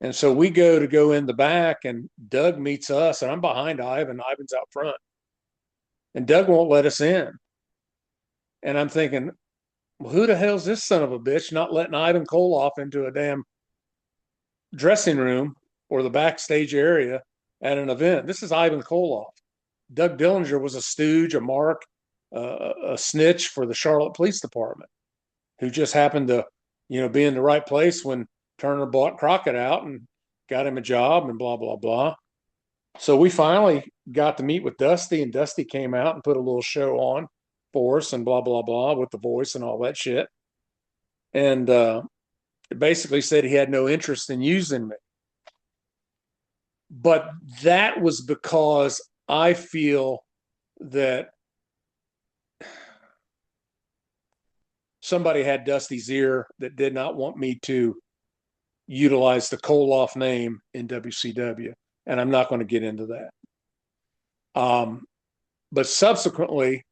And so we go in the back, and Doug meets us, and I'm behind Ivan. Ivan's out front, and Doug won't let us in. And I'm thinking, well, who the hell's this son of a bitch not letting Ivan Koloff into a damn dressing room or the backstage area at an event? This is Ivan Koloff. Doug Dillinger was a stooge, a mark, a snitch for the Charlotte Police Department, who just happened to, be in the right place when Turner bought Crockett out and got him a job and blah blah blah. So we finally got to meet with Dusty, and Dusty came out and put a little show on for us and blah blah blah with the voice and all that shit. And it basically said he had no interest in using me. But that was because I feel that somebody had Dusty's ear that did not want me to utilize the Koloff name in WCW. And I'm not going to get into that. But subsequently,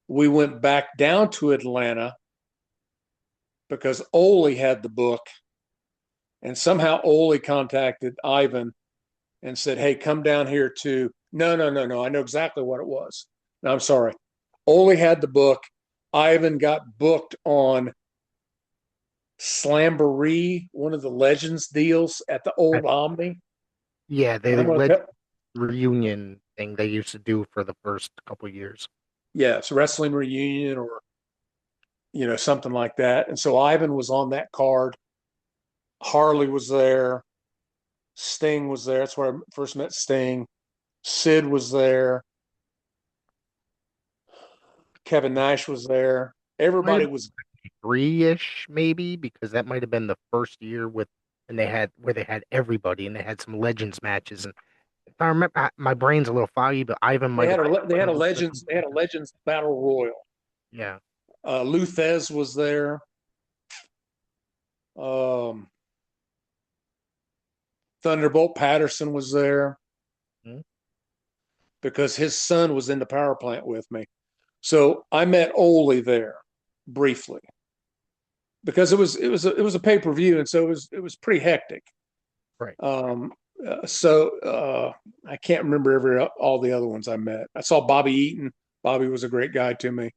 we went back down to Atlanta because Ole had the book. And somehow Ole contacted Ivan and said, "Hey, come down here to." No, no, no, no. I know exactly what it was. No, I'm sorry. Ole had the book. Ivan got booked on Slamboree, one of the Legends deals at the I, old Omni. yeah, And they I'm going to led tell, reunion thing they used to do for the first couple years. yes, wrestling reunion or something like that. And so Ivan was on that card. Harley was there. Sting was there. That's where I first met Sting. Sid was there. Kevin Nash was there. Might have Everybody been was. three-ish maybe because that might have been the first year with and they had everybody and they had some legends matches and if I remember my brain's a little foggy but Ivan might have They had a Legends Battle Royal. yeah. Lou Thez was there. Um, Thunderbolt Patterson was there Mhm. because his son was in the power plant with me. So I met Ole there briefly because it was a pay per view, and so it was pretty hectic. Right. Um, I can't remember all the other ones I met. I saw Bobby Eaton. Bobby was a great guy to me.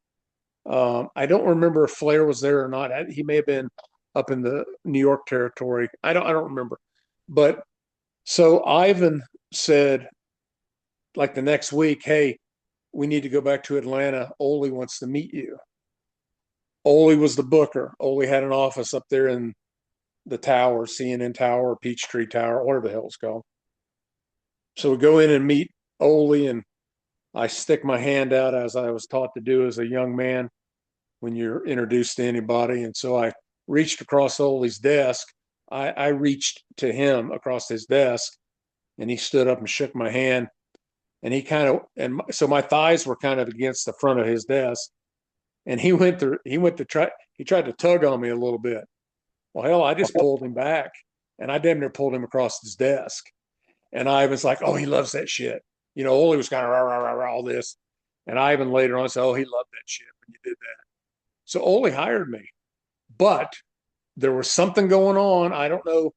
I don't remember if Flair was there or not. He may have been up in the New York territory. I don't remember. But so Ivan said, like the next week, "Hey, we need to go back to Atlanta. Ole wants to meet you." Ole was the booker. Ole had an office up there in the tower, CNN Tower, Peachtree Tower, whatever the hell it's called. So we go in and meet Ole, and I stick my hand out as I was taught to do as a young man when you're introduced to anybody. And so I reached across Ole's desk. I reached to him across his desk, and he stood up and shook my hand. And so my thighs were kind of against the front of his desk. And he tried to tug on me a little bit. Well, hell, I just pulled him back. And I damn near pulled him across his desk. And Ivan's like, oh, he loves that shit. You know, Ole was kind of rah, rah, rah, rah, all this. And Ivan later on said, oh, he loved that shit when you did that. So Ole hired me. But there was something going on. I don't know,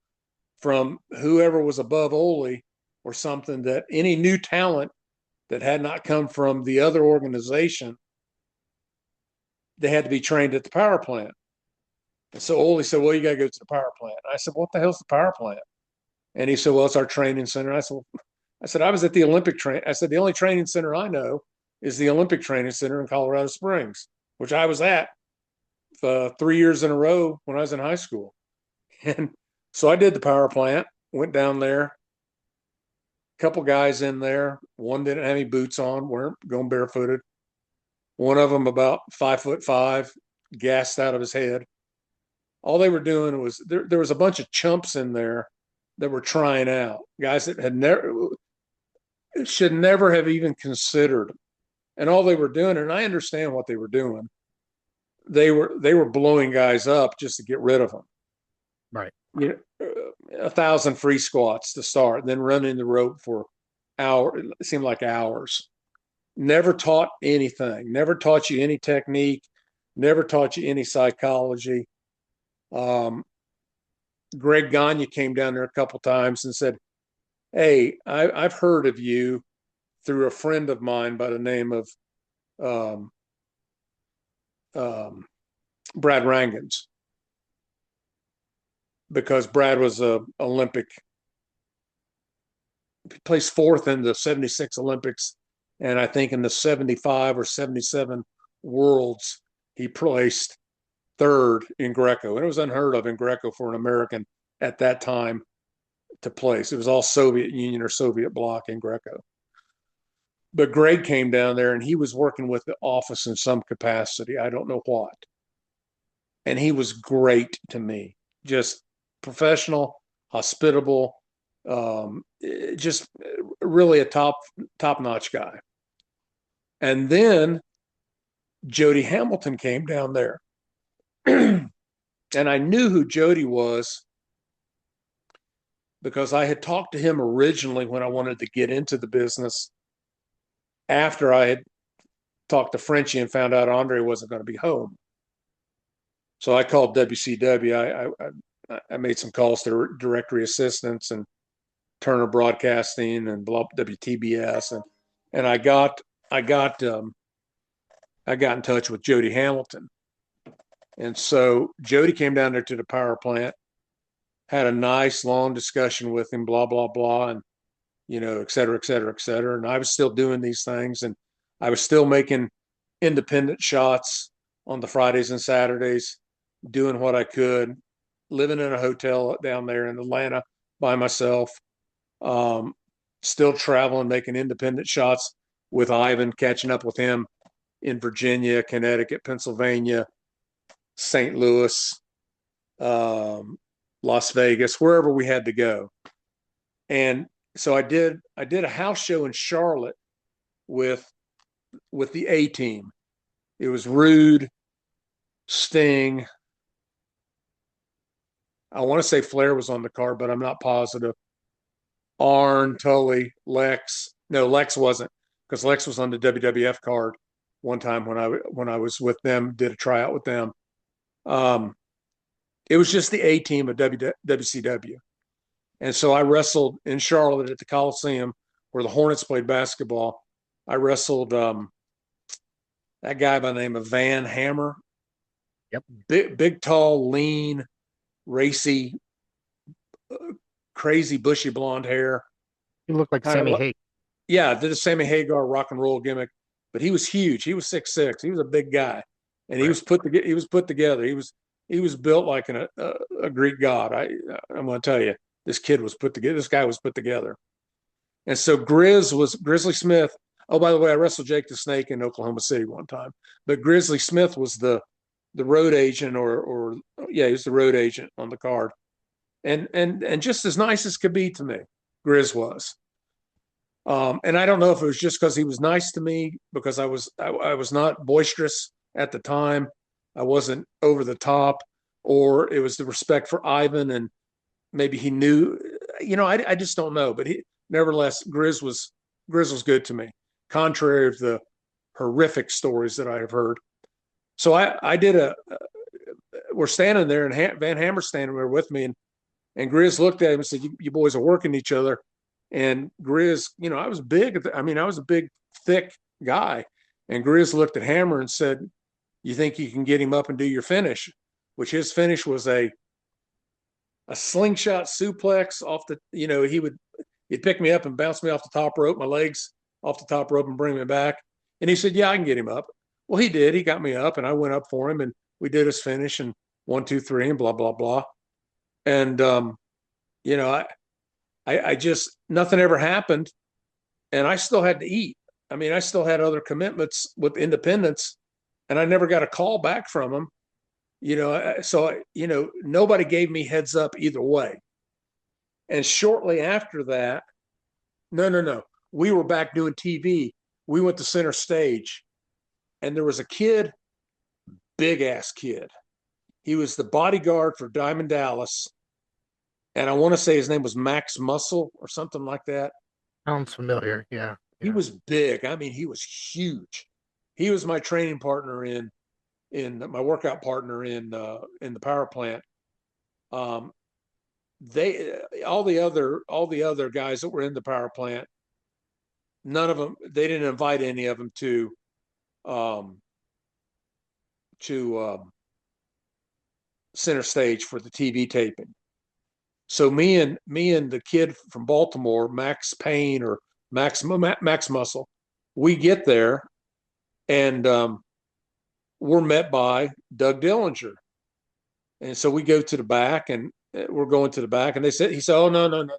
from whoever was above Ole or something, that any new talent that had not come from the other organization, they had to be trained at the power plant. And so Ole said, well, you got to go to the power plant. I said, what the hell's the power plant? And he said, well, it's our training center. I said, I was at the Olympic train. I said, the only training center I know is the Olympic Training Center in Colorado Springs, which I was at 3 years in a row when I was in high school. And so I did the power plant, went down there, a couple guys in there. One didn't have any boots on, weren't going barefooted. One of them about 5'5", gassed out of his head. All they were doing was there was a bunch of chumps in there that were trying out, guys that had never should never have even considered. And all they were doing, and I understand what they were doing, they were blowing guys up just to get rid of them. Right. You know, 1,000 free squats to start, then running the rope for hours. It seemed like hours. Never taught anything. Never taught you any technique. Never taught you any psychology. Greg Gagne came down there a couple times and said, hey, I've heard of you through a friend of mine by the name of Brad Rangans, because Brad was a Olympic, placed fourth in the 76 Olympics, and I think in the 75 or 77 Worlds, he placed third in Greco. And it was unheard of in Greco for an American at that time to place. It was all Soviet Union or Soviet bloc in Greco. But Greg came down there and he was working with the office in some capacity. I don't know what. And he was great to me. Just professional, hospitable, just really a top-notch guy. And then Jody Hamilton came down there. And I knew who Jody was because I had talked to him originally when I wanted to get into the business, after I had talked to Frenchie and found out Andre wasn't going to be home. So I called WCW. I made some calls to directory assistants and Turner Broadcasting and WTBS, and I got in touch with Jody Hamilton. And so Jody came down there to the power plant, had a nice long discussion with him, blah, blah, blah, and, you know, et cetera, et cetera, et cetera. And I was still doing these things, and I was still making independent shots on the Fridays and Saturdays, doing what I could, living in a hotel down there in Atlanta by myself, still traveling, making independent shots with Ivan, catching up with him in Virginia, Connecticut, Pennsylvania, St. Louis, Las Vegas, wherever we had to go. And so I did a house show in Charlotte with the A team. It was Rude, Sting. I want to say Flair was on the card, but I'm not positive. Arn, Tully, Lex. No, Lex wasn't, because Lex was on the WWF card one time when I was with them, did a tryout with them. It was just the A team of WCW. And so I wrestled in Charlotte at the Coliseum where the Hornets played basketball. I wrestled that guy by the name of Van Hammer. Yep. Big, tall, lean, racy, crazy, bushy blonde hair. He looked like Sammy Hagar. Yeah, did a Sammy Hagar rock and roll gimmick, but he was huge. He was 6'6". He was a big guy, and he was put together. He was built like a Greek god. I'm going to tell you, this kid was put together. This guy was put together. And so Grizzly Smith. Oh, by the way, I wrestled Jake the Snake in Oklahoma City one time, but Grizzly Smith was the road agent, or he was the road agent on the card, and just as nice as could be to me, Grizz was. And I don't know if it was just because he was nice to me, because I was not boisterous at the time, I wasn't over the top, or it was the respect for Ivan and maybe he knew, I just don't know. But nevertheless, Grizz was good to me, contrary to the horrific stories that I have heard. So I did we're standing there, and Van Hammer's standing there with me, and Grizz looked at him and said, "You boys are working each other." And Grizz, I was big. I mean, I was a big, thick guy. And Grizz looked at Hammer and said, "You think you can get him up and do your finish?" Which his finish was a slingshot suplex off the, he'd pick me up and bounce me off the top rope, my legs off the top rope and bring me back. And he said, "Yeah, I can get him up." Well, he did. He got me up and I went up for him and we did his finish and 1, 2, 3 and blah, blah, blah. And, you know, I just, nothing ever happened and I still had to eat. I mean, I still had other commitments with independence and I never got a call back from him, so, nobody gave me heads up either way. And shortly after that, no, no, no, we were back doing TV. We went to center stage and there was a kid, big ass kid. He was the bodyguard for Diamond Dallas. And I want to say his name was Max Muscle or something like that. Sounds familiar. Yeah, He yeah. was big. I mean, he was huge. He was my training partner in my workout partner in the power plant. Um, they all the other guys that were in the power plant, none of them, they didn't invite any of them um, to center stage for the TV taping. So me and the kid from Baltimore, Max Payne or Max Muscle, we get there and we're met by Doug Dillinger, and so we go to the back and we're going to the back, and he said, "Oh, no, no, no, no."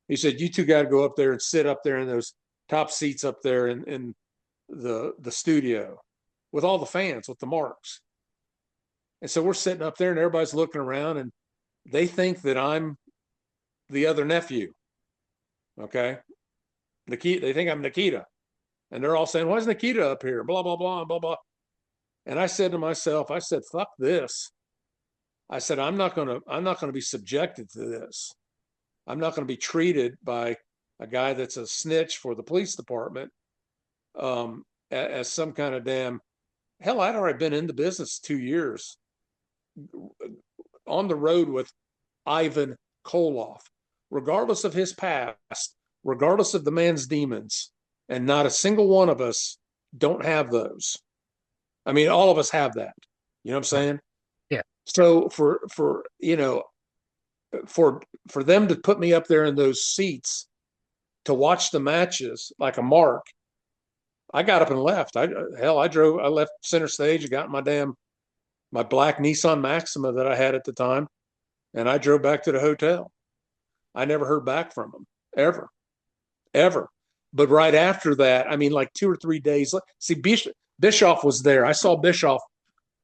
He said, "You two got to go up there and sit up there in those top seats up there in the studio with all the fans with the marks." And so we're sitting up there and everybody's looking around and they think that I'm the other nephew. Okay. Nikita, they think I'm Nikita. And they're all saying, "Why is Nikita up here?" Blah, blah, blah, blah, blah. And I said to myself, I said, "Fuck this." I said, I'm not gonna be subjected to this. I'm not gonna be treated by a guy that's a snitch for the police department as some kind of damn hell. I'd already been in the business 2 years on the road with Ivan Koloff, regardless of his past, regardless of the man's demons. And not a single one of us don't have those. I mean, all of us have that. You know what I'm Right. saying? Yeah. So for them to put me up there in those seats to watch the matches like a mark, I got up and left. I left center stage. I got in my black Nissan Maxima that I had at the time, and I drove back to the hotel. I never heard back from them ever, ever. But right after that, I mean, like 2 or 3 days. See, Bischoff was there. I saw Bischoff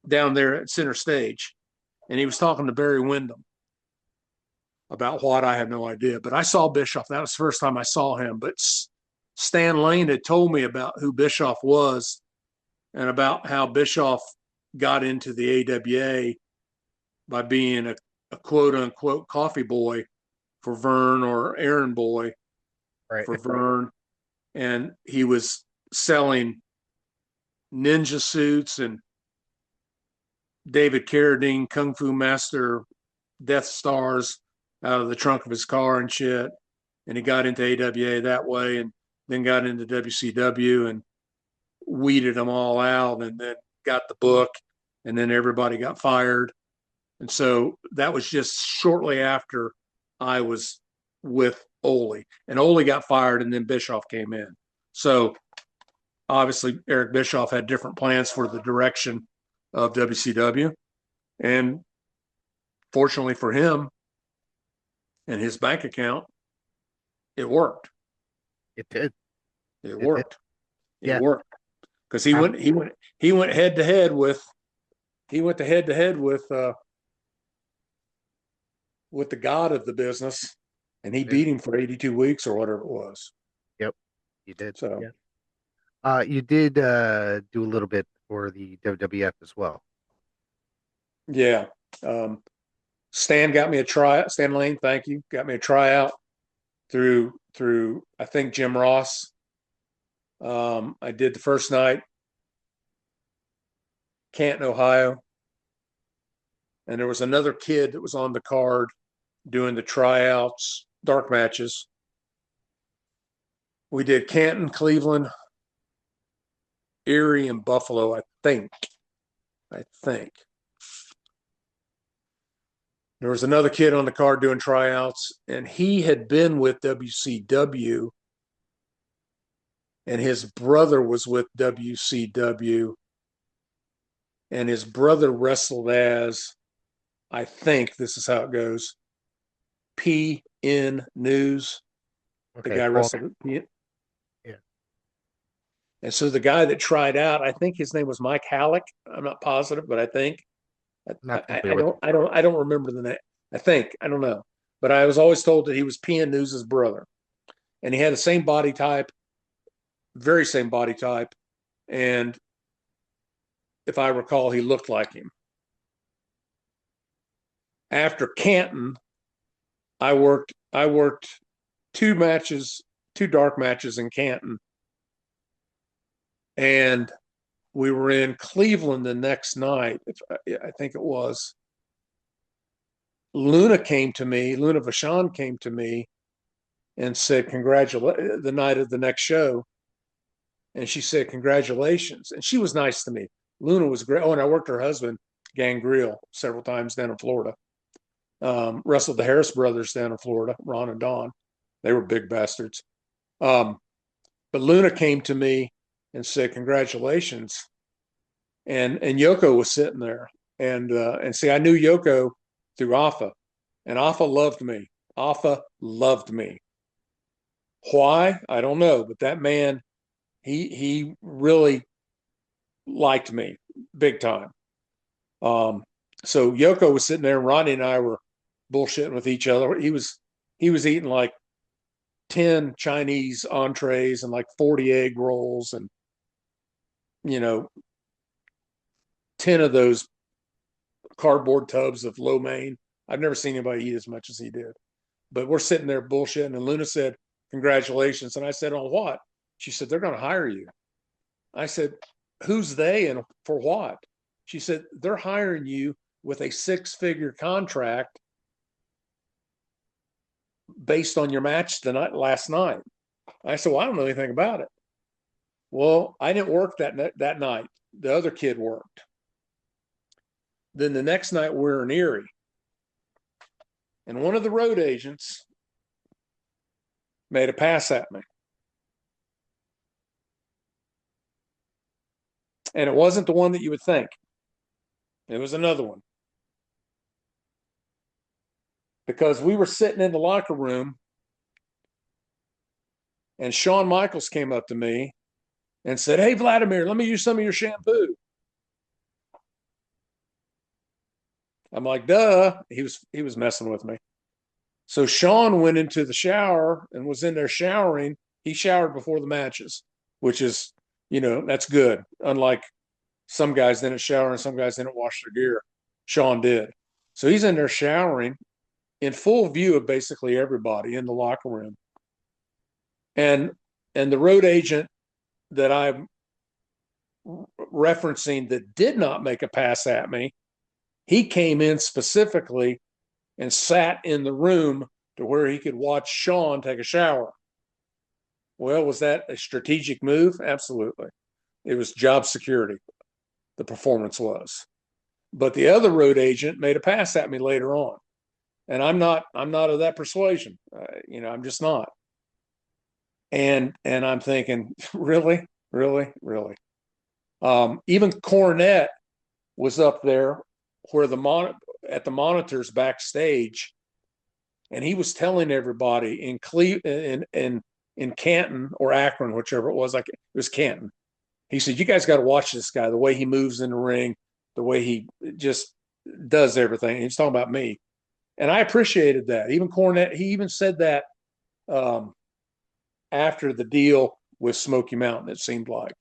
down there at center stage, and he was talking to Barry Windham about what I have no idea. But I saw Bischoff. That was the first time I saw him. But Stan Lane had told me about who Bischoff was and about how Bischoff got into the AWA by being a quote unquote coffee boy for Vern or errand boy Right. for Vern. And he was selling ninja suits and David Carradine Kung Fu Master Death Stars out of the trunk of his car and shit. And he got into AWA that way and then got into WCW and weeded them all out and then got the book and then everybody got fired. And so that was just shortly after I was with Ole. And Ole got fired and then Bischoff came in. So obviously Eric Bischoff had different plans for the direction of WCW. And fortunately for him and his bank account, it worked. It did. It It did. worked. It Yeah. worked. Because Um, he went head to head with he went to head to head with the god of the business and he yeah. beat him for 82 weeks or whatever it was. Yep. You did. So Yeah. You did do a little bit for the WWF as well. yeah. Um, Stan Lane, thank you, got me a tryout through I think Jim Ross. I did the first night, Canton, Ohio, and there was another kid that was on the card doing the tryouts, dark matches. We did Canton, Cleveland, Erie, and Buffalo, I think. I think. There was another kid on the card doing tryouts, and he had been with WCW, and his brother was with WCW, and his brother wrestled as, I think this is how it goes, PN News. The Okay, guy Paul. wrestled at PN. Yeah, And so the guy that tried out, I think his name was Mike Halleck. I'm not positive, but I think not I, familiar I with. don't remember the name. I don't know, but I was always told that he was PN News's brother, and he had the same body type, very same body type, and if I recall, he looked like him. After Canton, I worked two matches, two dark matches in Canton, and we were in Cleveland the next night. I think it was. Luna Vachon came to me and said, congratulate the night of the next show. And she said, congratulations. And she was nice to me. Luna was great. Oh, and I worked her husband, Gangrel, several times down in Florida. Wrestled the Harris brothers down in Florida, Ron and Don. They were big bastards. But Luna came to me and said, congratulations. And Yoko was sitting there. And see, I knew Yoko through Alpha, and Alpha loved me. Alpha loved me. Why? I don't know, but that man, he really liked me big time. So Yoko was sitting there, and Ronnie and I were bullshitting with each other. He was eating like 10 Chinese entrees and like 40 egg rolls and 10 of those cardboard tubs of lo mein. I've never seen anybody eat as much as he did. But we're sitting there bullshitting, and Luna said, congratulations. And I said, on what? She said, they're going to hire you. I said, who's they and for what? She said, they're hiring you with a 6-figure contract based on your match last night. I said, well, I don't know anything about it. Well, I didn't work that night. The other kid worked. Then the next night we're in Erie, and one of the road agents made a pass at me. And it wasn't the one that you would think. It was another one. Because we were sitting in the locker room, and Shawn Michaels came up to me and said, hey, Vladimir, let me use some of your shampoo. I'm like, duh. He was messing with me. So Shawn went into the shower and was in there showering. He showered before the matches, which is, that's good. Unlike some guys didn't shower and some guys didn't wash their gear. Shawn did. So he's in there showering in full view of basically everybody in the locker room. And the road agent that I'm referencing that did not make a pass at me, he came in specifically and sat in the room to where he could watch Shawn take a shower. Well, was that a strategic move? Absolutely. It was job security. The performance was. But the other road agent made a pass at me later on. And I'm not of that persuasion. I'm just not. And I'm thinking, really? Really? Really? Even Cornette was up there where at the monitors backstage, and he was telling everybody in Canton or Akron, whichever it was, like it was Canton. He said, you guys got to watch this guy, the way he moves in the ring, the way he just does everything. He's talking about me. And I appreciated that. Even Cornette, he even said that after the deal with Smoky Mountain, it seemed like,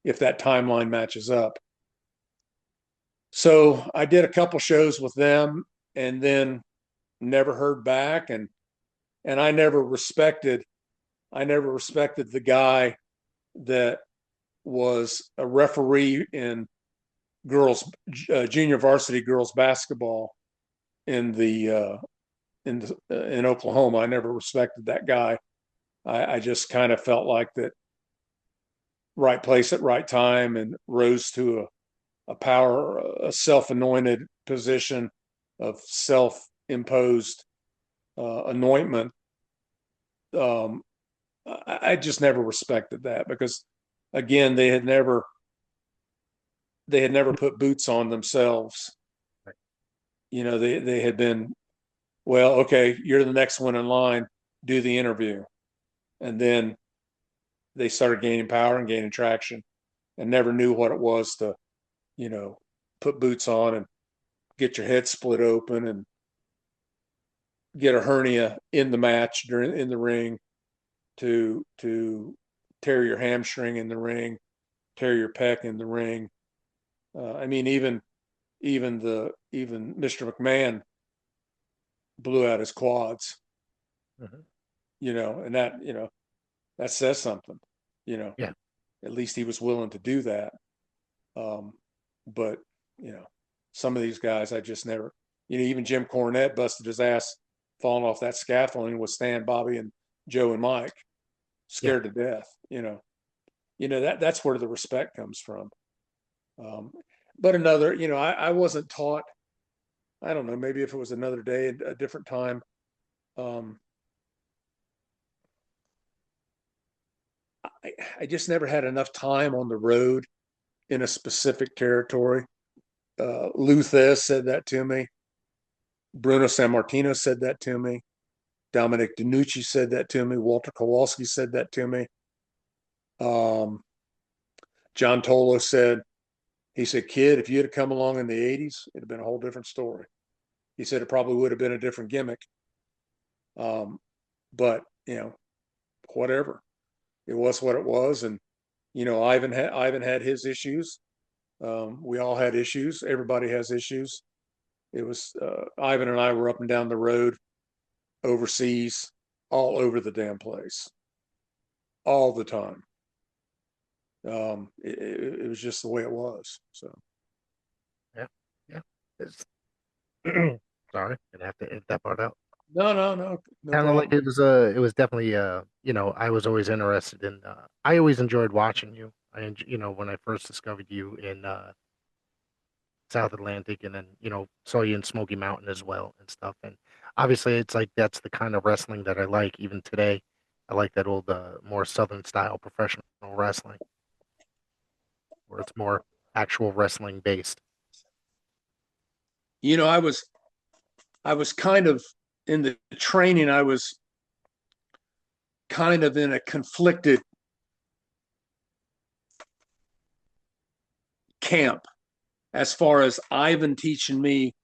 if that timeline matches up. So I did a couple shows with them and then never heard back. And I never respected the guy that was a referee in girls junior varsity girls basketball in the in Oklahoma. I never respected that guy. I just kind of felt like that right place at right time and rose to a self-anointed position of self-imposed anointment. Um, I just never respected that because, again, they had never put boots on themselves. They had been, well, okay, you're the next one in line, do the interview, and then they started gaining power and gaining traction, and never knew what it was to, you know, put boots on and get your head split open and get a hernia in the match during in the ring to tear your hamstring in the ring, tear your pec in the ring. I mean, even Mr. McMahon blew out his quads, Hmm. and that says something. You know, Yeah. at least he was willing to do that. Um, but you know, some of these guys, I just never. Even Jim Cornette busted his ass falling off that scaffolding with Stan, Bobby, and Joe and Mike, Yeah. scared to death. That's where the respect comes from. Um, but another, I wasn't taught. I don't know. Maybe if it was another day, a different time. Um, I just never had enough time on the road in a specific territory. Lou Thez said that to me. Bruno Sammartino said that to me. Dominic DiNucci said that to me. Walter Kowalski said that to me. Um, John Tolo said, he said, kid, if you had come along in the 80s, it'd have been a whole different story. He said it probably would have been a different gimmick. Um, but, whatever. It was what it was. And, Ivan had his issues. We all had issues. Everybody has issues. It was Ivan and I were up and down the road, overseas, all over the damn place, all the time. It was just the way it was. So Yeah. Yeah. It's, sorry, gonna have to edit that part out. no, no, no, no Kind of like problem. it was definitely I was always interested in I always enjoyed watching you. When I first discovered you in South Atlantic, and then saw you in Smoky Mountain as well and stuff. And obviously, it's like that's the kind of wrestling that I like even today. I like that old more Southern style professional wrestling where it's more actual wrestling based. You know, I was kind of in the training. I was kind of in a conflicted camp as far as Ivan teaching me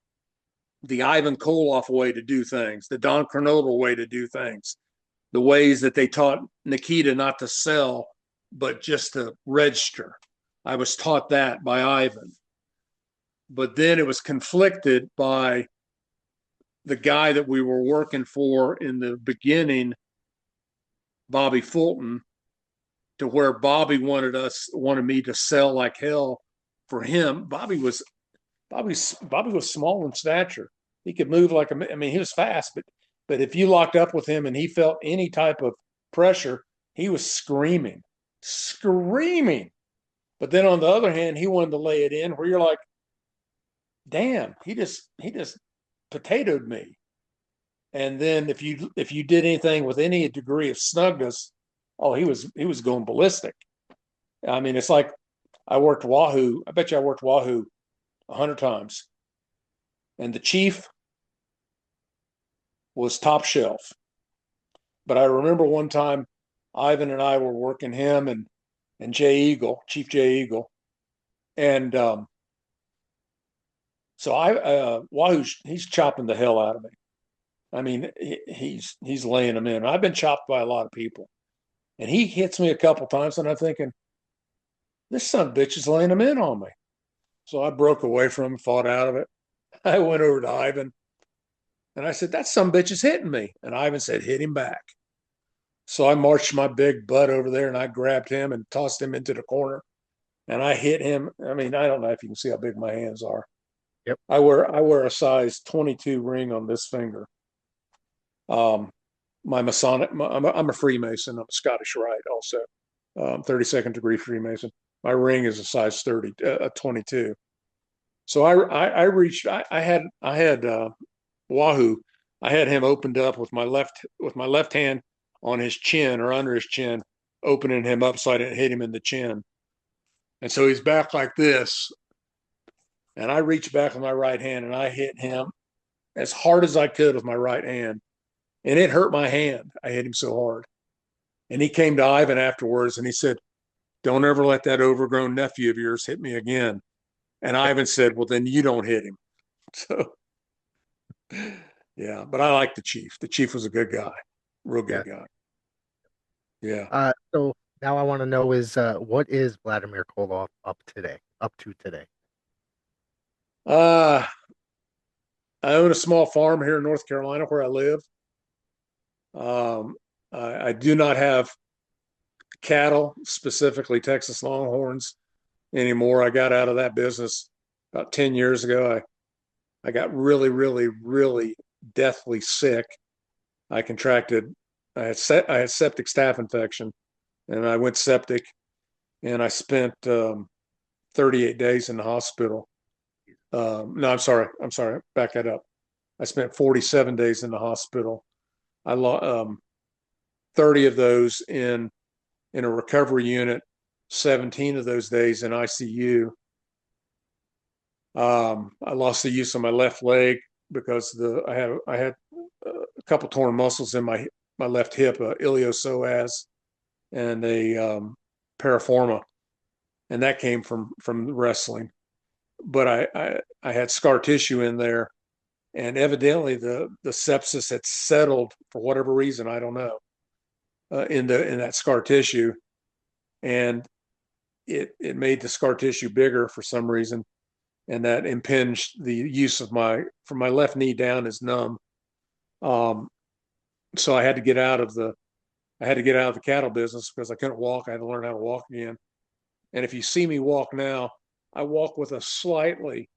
the Ivan Koloff way to do things, the Don Kernodle way to do things, the ways that they taught Nikita not to sell, but just to register. I was taught that by Ivan. But then it was conflicted by the guy that we were working for in the beginning, Bobby Fulton, to where Bobby wanted me to sell like hell for him. Bobby was small in stature. He could move like I mean, he was fast, but if you locked up with him and he felt any type of pressure, he was screaming, screaming. But then on the other hand, he wanted to lay it in where you're like, damn, he just potatoed me. And then if you did anything with any degree of snugness, oh, he was going ballistic. I mean, it's like I worked Wahoo. I bet you I worked Wahoo 100 times, and the chief was top shelf. But I remember one time Ivan and I were working him and Jay Eagle, Chief Jay Eagle, and so Wahoo, he's chopping the hell out of me. I mean, he's laying them in. I've been chopped by a lot of people, and he hits me a couple times, and I'm thinking, this son of a bitch is laying them in on me. So I broke away from him, fought out of it. I went over to Ivan. And I said, that some bitch is hitting me. And Ivan said, hit him back. So I marched my big butt over there and I grabbed him and tossed him into the corner. And I hit him. I mean, I don't know if you can see how big my hands are. Yep. I wear a size 22 ring on this finger. Um, my Masonic, I'm a Freemason. I'm a Scottish Rite also, 32nd degree Freemason. My ring is a size 30, 22. So I reached, I had Wahoo. I had him opened up with my left hand on his chin or under his chin, opening him up so I didn't hit him in the chin. And so he's back like this. And I reached back with my right hand and I hit him as hard as I could with my right hand. And it hurt my hand. I hit him so hard. And he came to Ivan afterwards and he said, don't ever let that overgrown nephew of yours hit me again. And Ivan said, well, then you don't hit him. So, yeah, but I like the chief. The chief was a good guy, real Yeah. good guy. Yeah. So now I want to know is what is Vladimir Koloff up to today? Uh, I own a small farm here in North Carolina where I live. I do not have cattle, specifically Texas Longhorns, anymore. I got out of that business about 10 years ago. I got really, really, really deathly sick. I contracted, I had septic staph infection and I went septic and I spent 38 days in the hospital. No, I'm sorry, back that up. I spent 47 days in the hospital. I lost 30 of those in a recovery unit, 17 of those days in ICU. I lost the use of my left leg because I had a couple torn muscles in my left hip, iliopsoas and a piriforma, and that came from wrestling. But I had scar tissue in there, and evidently the sepsis had settled for whatever reason, I don't know, in that scar tissue, and it made the scar tissue bigger for some reason, and that impinged the use of from my left knee down is numb. Um, so I had to get out of the cattle business because I couldn't walk. I had to learn how to walk again. And if you see me walk now, I walk with a slightly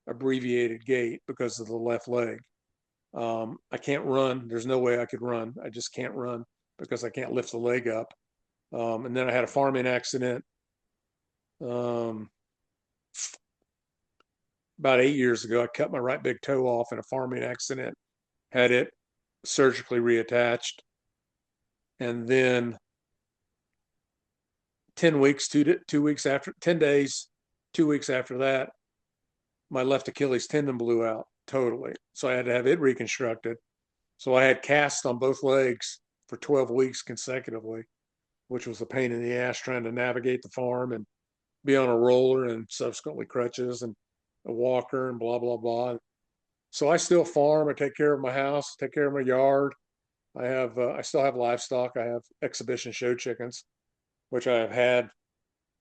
abbreviated gait because of the left leg. I can't run. There's no way I could run. I just can't run because I can't lift the leg up. And then I had a farming accident um, about 8 years ago. I cut my right big toe off in a farming accident, had it surgically reattached. And then 10 weeks, 2 weeks after, 10 days, 2 weeks after that, my left Achilles tendon blew out totally. So I had to have it reconstructed. So I had casts on both legs for 12 weeks consecutively, which was a pain in the ass trying to navigate the farm and be on a roller and subsequently crutches and a walker and blah, blah, blah. So I still farm. I take care of my house, take care of my yard. I still have livestock. I have exhibition show chickens, which I have had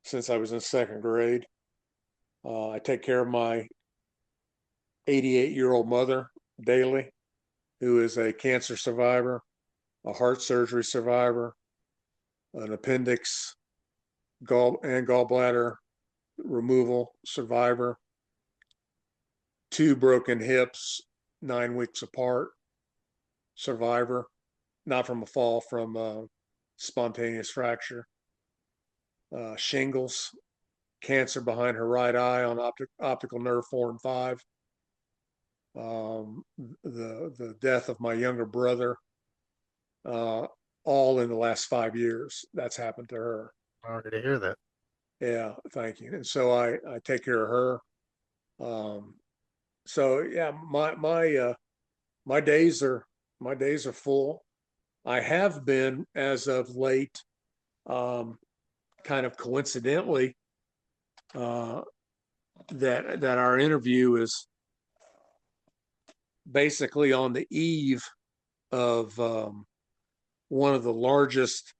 since I was in second grade. I take care of my 88-year-old mother daily, who is a cancer survivor, a heart surgery survivor, an appendix gallbladder removal survivor, two broken hips, 9 weeks apart survivor, not from a fall, from a spontaneous fracture, shingles, cancer behind her right eye on optical nerve 4 and 5, the death of my younger brother, uh, all in the last 5 years. That's happened to her. Sorry to hear that. Yeah, thank you. And so I take care of her. Um, so yeah, my days are my days are full. I have been as of late, um, kind of coincidentally, uh, that our interview is basically on the eve of one of the largest.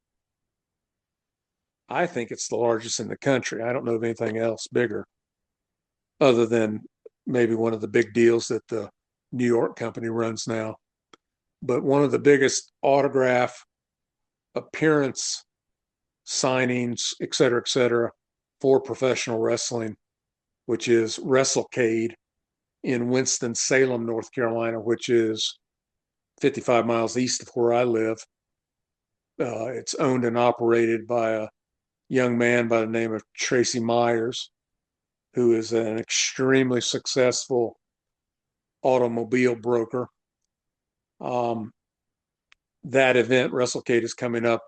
I think it's the largest in the country. I don't know of anything else bigger, other than maybe one of the big deals that the New York company runs now. But one of the biggest autograph appearance signings, et cetera, for professional wrestling, which is WrestleCade in Winston-Salem, North Carolina, which is 55 miles east of where I live. It's owned and operated by a young man by the name of Tracy Myers, who is an extremely successful automobile broker. Um, that event, WrestleCade, is coming up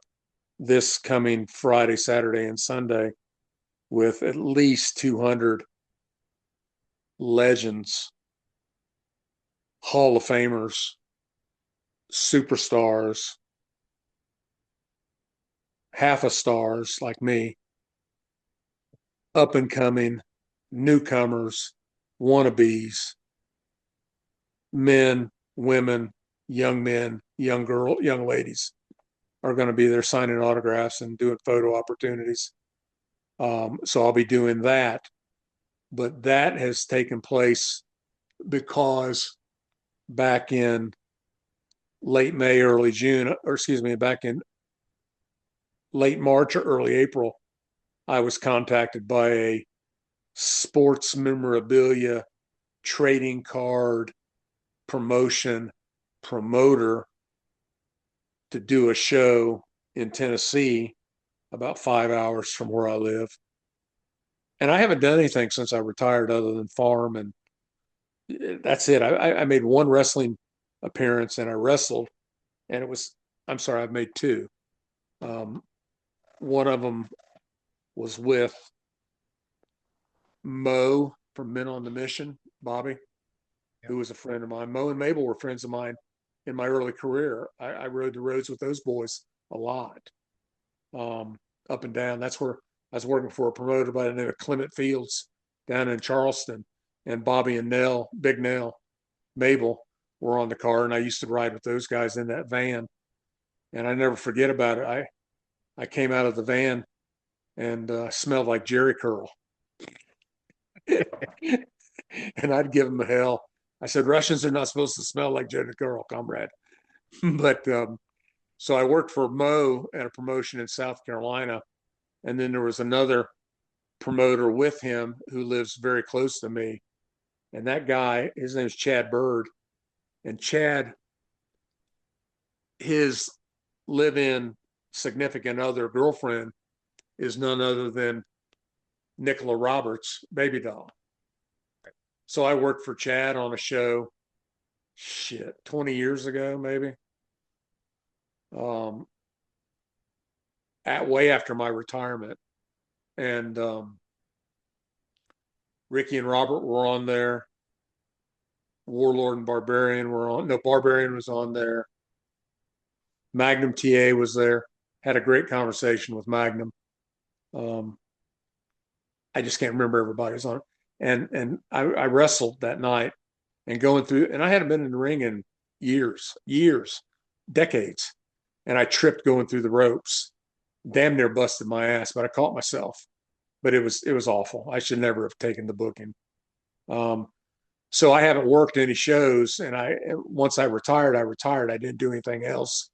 this coming Friday, Saturday, and Sunday with at least 200 legends, Hall of Famers, superstars, half a stars like me, up and coming, newcomers, wannabes, men, women, young ladies are going to be there signing autographs and doing photo opportunities. So I'll be doing that. But that has taken place because back in late May, early June, or excuse me, back in late March or early April, I was contacted by a sports memorabilia trading card promotion promoter to do a show in Tennessee about 5 hours from where I live. And I haven't done anything since I retired other than farm, and that's it. I made one wrestling appearance and I wrestled, and it was, I'm sorry, I've made two. Um, one of them was with Mo from Men on the Mission, Bobby, Yeah. who was a friend of mine. Mo and Mabel were friends of mine in my early career. I rode the roads with those boys a lot, um, up and down. That's where I was working for a promoter by the name of Clement Fields down in Charleston. And Bobby and Nell, Big Nell, Mabel were on the car, and I used to ride with those guys in that van. And I never forget about it. I came out of the van and smelled like Jerry Curl. And I'd give them hell. I said, Russians are not supposed to smell like Jerry Curl, comrade. But so I worked for Mo at a promotion in South Carolina. And then there was another promoter with him who lives very close to me. And that guy, his name is Chad Bird. And Chad, his live in significant other girlfriend is none other than Nicola Roberts' baby doll. So I worked for Chad on a show, 20 years ago, maybe. Um, at way after my retirement. And Ricky and Robert were on there. Warlord and Barbarian were on. No, Barbarian was on there. Magnum TA was there. Had a great conversation with Magnum. Um, I just can't remember everybody's on it. And I wrestled that night and going through, and I hadn't been in the ring in years, decades. And I tripped going through the ropes, damn near busted my ass, but I caught myself. But it was awful. I should never have taken the booking. Um, so I haven't worked any shows, and once I retired, I retired. I didn't do anything else.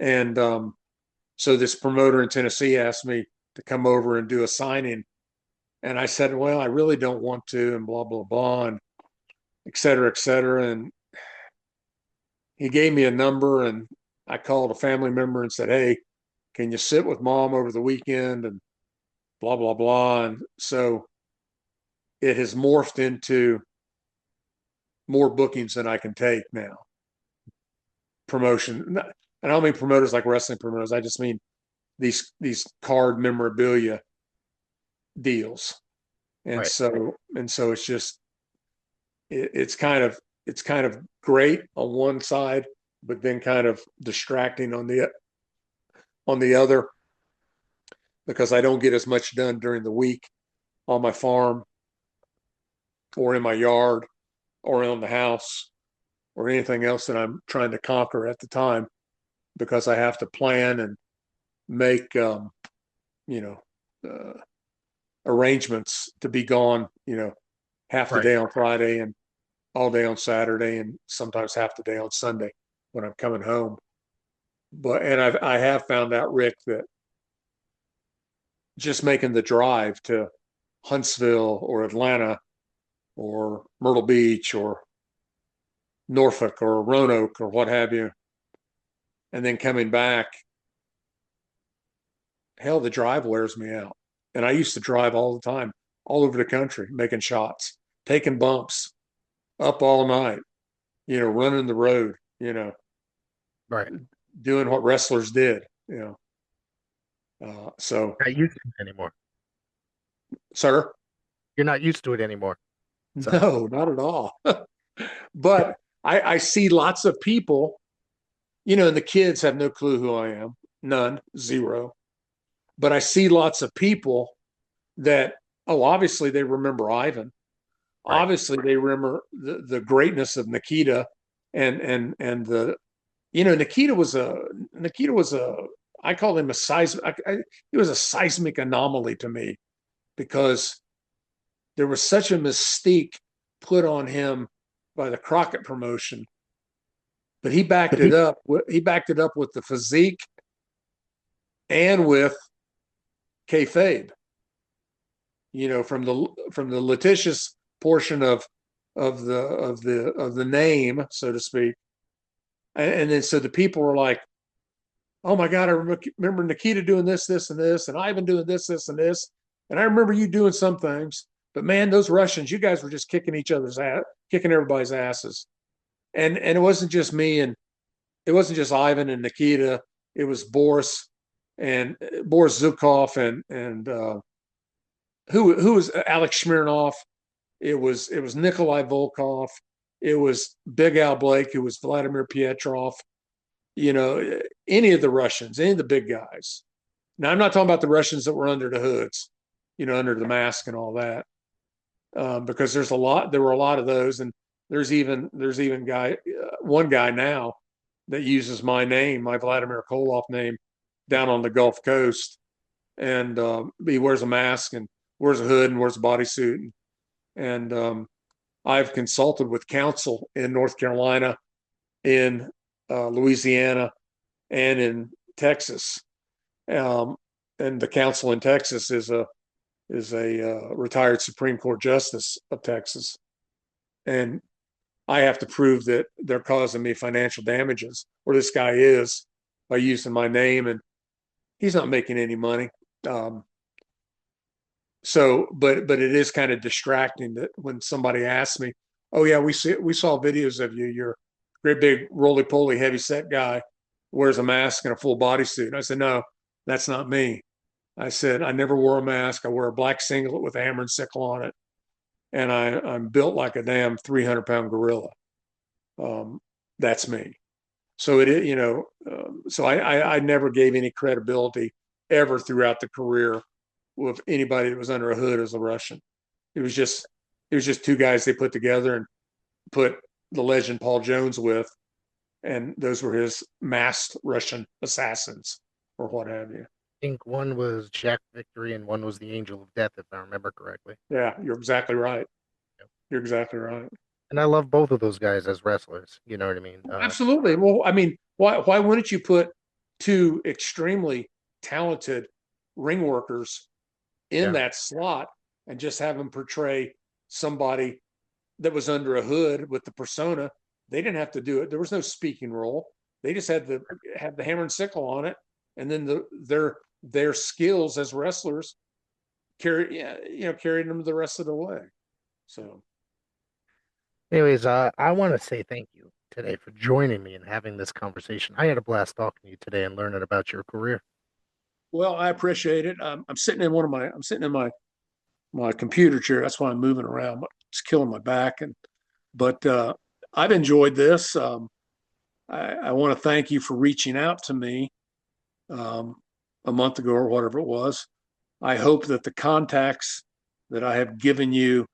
And so this promoter in Tennessee asked me to come over and do a signing, and I said, well, I really don't want to, and blah blah blah, and et cetera, et cetera. And he gave me a number, and I called a family member and said, hey, can you sit with mom over the weekend, and blah blah blah. And so it has morphed into more bookings than I can take now. Promotion, and I don't mean promoters like wrestling promoters. I just mean these card memorabilia deals. And Right. so it's just it's kind of great on one side, but then kind of distracting on the other, because I don't get as much done during the week on my farm or in my yard or in the house or anything else that I'm trying to conquer at the time, because I have to plan and make you know arrangements to be gone half the Right. day on Friday and all day on Saturday and sometimes half the day on Sunday when I'm coming home. But and I have found out, Rick, that just making the drive to Huntsville or Atlanta or Myrtle Beach or Norfolk or Roanoke or what have you, and then coming back, hell, the drive wears me out. And I used to drive all the time, all over the country, making shots, taking bumps, up all night, running the road, Right. doing what wrestlers did, you know. So, Not used to it anymore. sir, You're not used to it anymore. So no, not at all. But I see lots of people, and the kids have no clue who I am, none, zero. But I see lots of people that, oh, obviously they remember Ivan. right. Obviously they remember the greatness of Nikita and the, Nikita was a, I call him a seismic, he was a seismic anomaly to me because there was such a mystique put on him by the Crockett promotion, but he backed it up. He backed it up with the physique and with kayfabe. From the litigious portion of the name, so to speak, and then so the people were like, "Oh my God, I remember Nikita doing this, this, and this, and Ivan doing this, this, and this, and I remember you doing some things." But man, those Russians, you guys were just kicking each other's ass, kicking everybody's asses. And it wasn't just me, and it wasn't just Ivan and Nikita. It was Boris Zukov and who was Alex Smirnov. It was Nikolai Volkov. It was Big Al Blake. It was Vladimir Pietrov. Any of the Russians, any of the big guys. Now I'm not talking about the Russians that were under the hoods, under the mask and all that. Because there were a lot of those, and there's even one guy now that uses my name, my Vladimir Koloff name, down on the Gulf Coast, and he wears a mask and wears a hood and wears a bodysuit, and I've consulted with counsel in North Carolina, in Louisiana, and in Texas, and the counsel in Texas is a retired Supreme Court justice of Texas, and I have to prove that they're causing me financial damages, or this guy is, by using my name, and he's not making any money. But it is kind of distracting that when somebody asks me, "Oh yeah, we saw videos of you. You're a great big roly poly heavy set guy, wears a mask and a full bodysuit." And I said, "No, that's not me." I said, "I never wore a mask. I wear a black singlet with a hammer and sickle on it, and I'm built like a damn 300-pound gorilla. That's me." So so I never gave any credibility ever throughout the career with anybody that was under a hood as a Russian. It was just two guys they put together and put the legend Paul Jones with, and those were his masked Russian assassins or what have you. think one was Jack Victory and one was the Angel of Death, if I remember correctly. Yeah, you're exactly right. Yep. You're exactly right. And I love both of those guys as wrestlers. You know what I mean? Absolutely. Well, I mean, why wouldn't you put two extremely talented ring workers in Yeah, that slot and just have them portray somebody that was under a hood with the persona? They didn't have to do it. There was no speaking role. They just had to have the hammer and sickle on it, and then their skills as wrestlers carried them the rest of the way. So, anyways, I want to say thank you today for joining me and having this conversation. I had a blast talking to you today and learning about your career. well, I appreciate it. I'm sitting in my computer chair. That's why I'm moving around. It's killing my back, but I've enjoyed this. I want to thank you for reaching out to me um, a month ago or whatever it was. I hope that the contacts that I have given you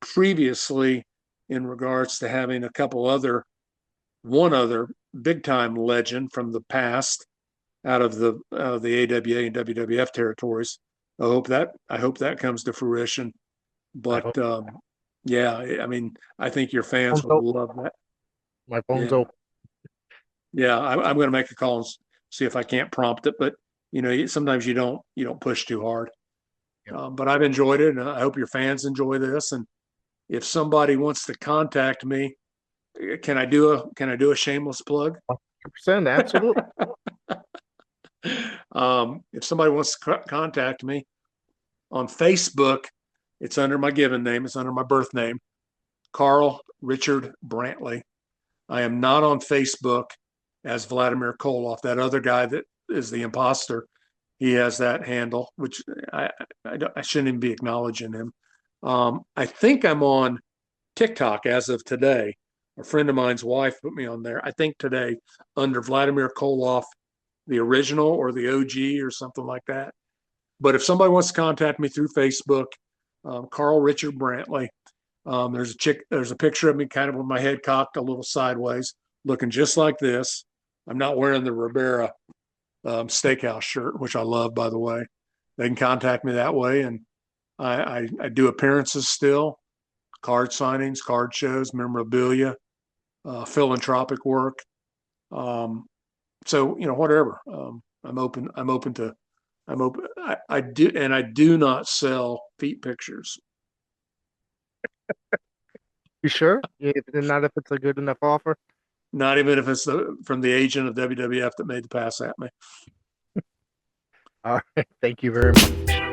previously in regards to having one other big time legend from the past out of the AWA and WWF territories. I hope that comes to fruition. I But hope. Yeah, I mean, I think your fans Phone's would open. love that. My phone's Yeah, open. yeah. I'm going to make a call and see if I can't prompt it, but sometimes you don't push too hard. Yeah, But I've enjoyed it, and I hope your fans enjoy this. And if somebody wants to contact me, can I do a shameless plug? 100%, absolutely. If somebody wants to contact me on Facebook, it's under my given name. It's under my birth name, Carl Richard Brantley. I am not on Facebook as Vladimir Koloff, that other guy that is the imposter. He has that handle, which I shouldn't even be acknowledging him. I think I'm on TikTok as of today. A friend of mine's wife put me on there. I think today under Vladimir Koloff, the original or the OG or something like that. But if somebody wants to contact me through Facebook, Carl Richard Brantley, there's a picture of me kind of with my head cocked a little sideways, looking just like this. I'm not wearing the Ribera steakhouse shirt, which I love, by the way. They can contact me that way, and I do appearances still, card signings, card shows, memorabilia, philanthropic work. Um, so whatever. I'm open. I'm open to. I'm open. I do, and I do not sell feet pictures. You sure? Not if it's a good enough offer. Not even if it's from the agent of WWF that made the pass at me. All right. Thank you very much.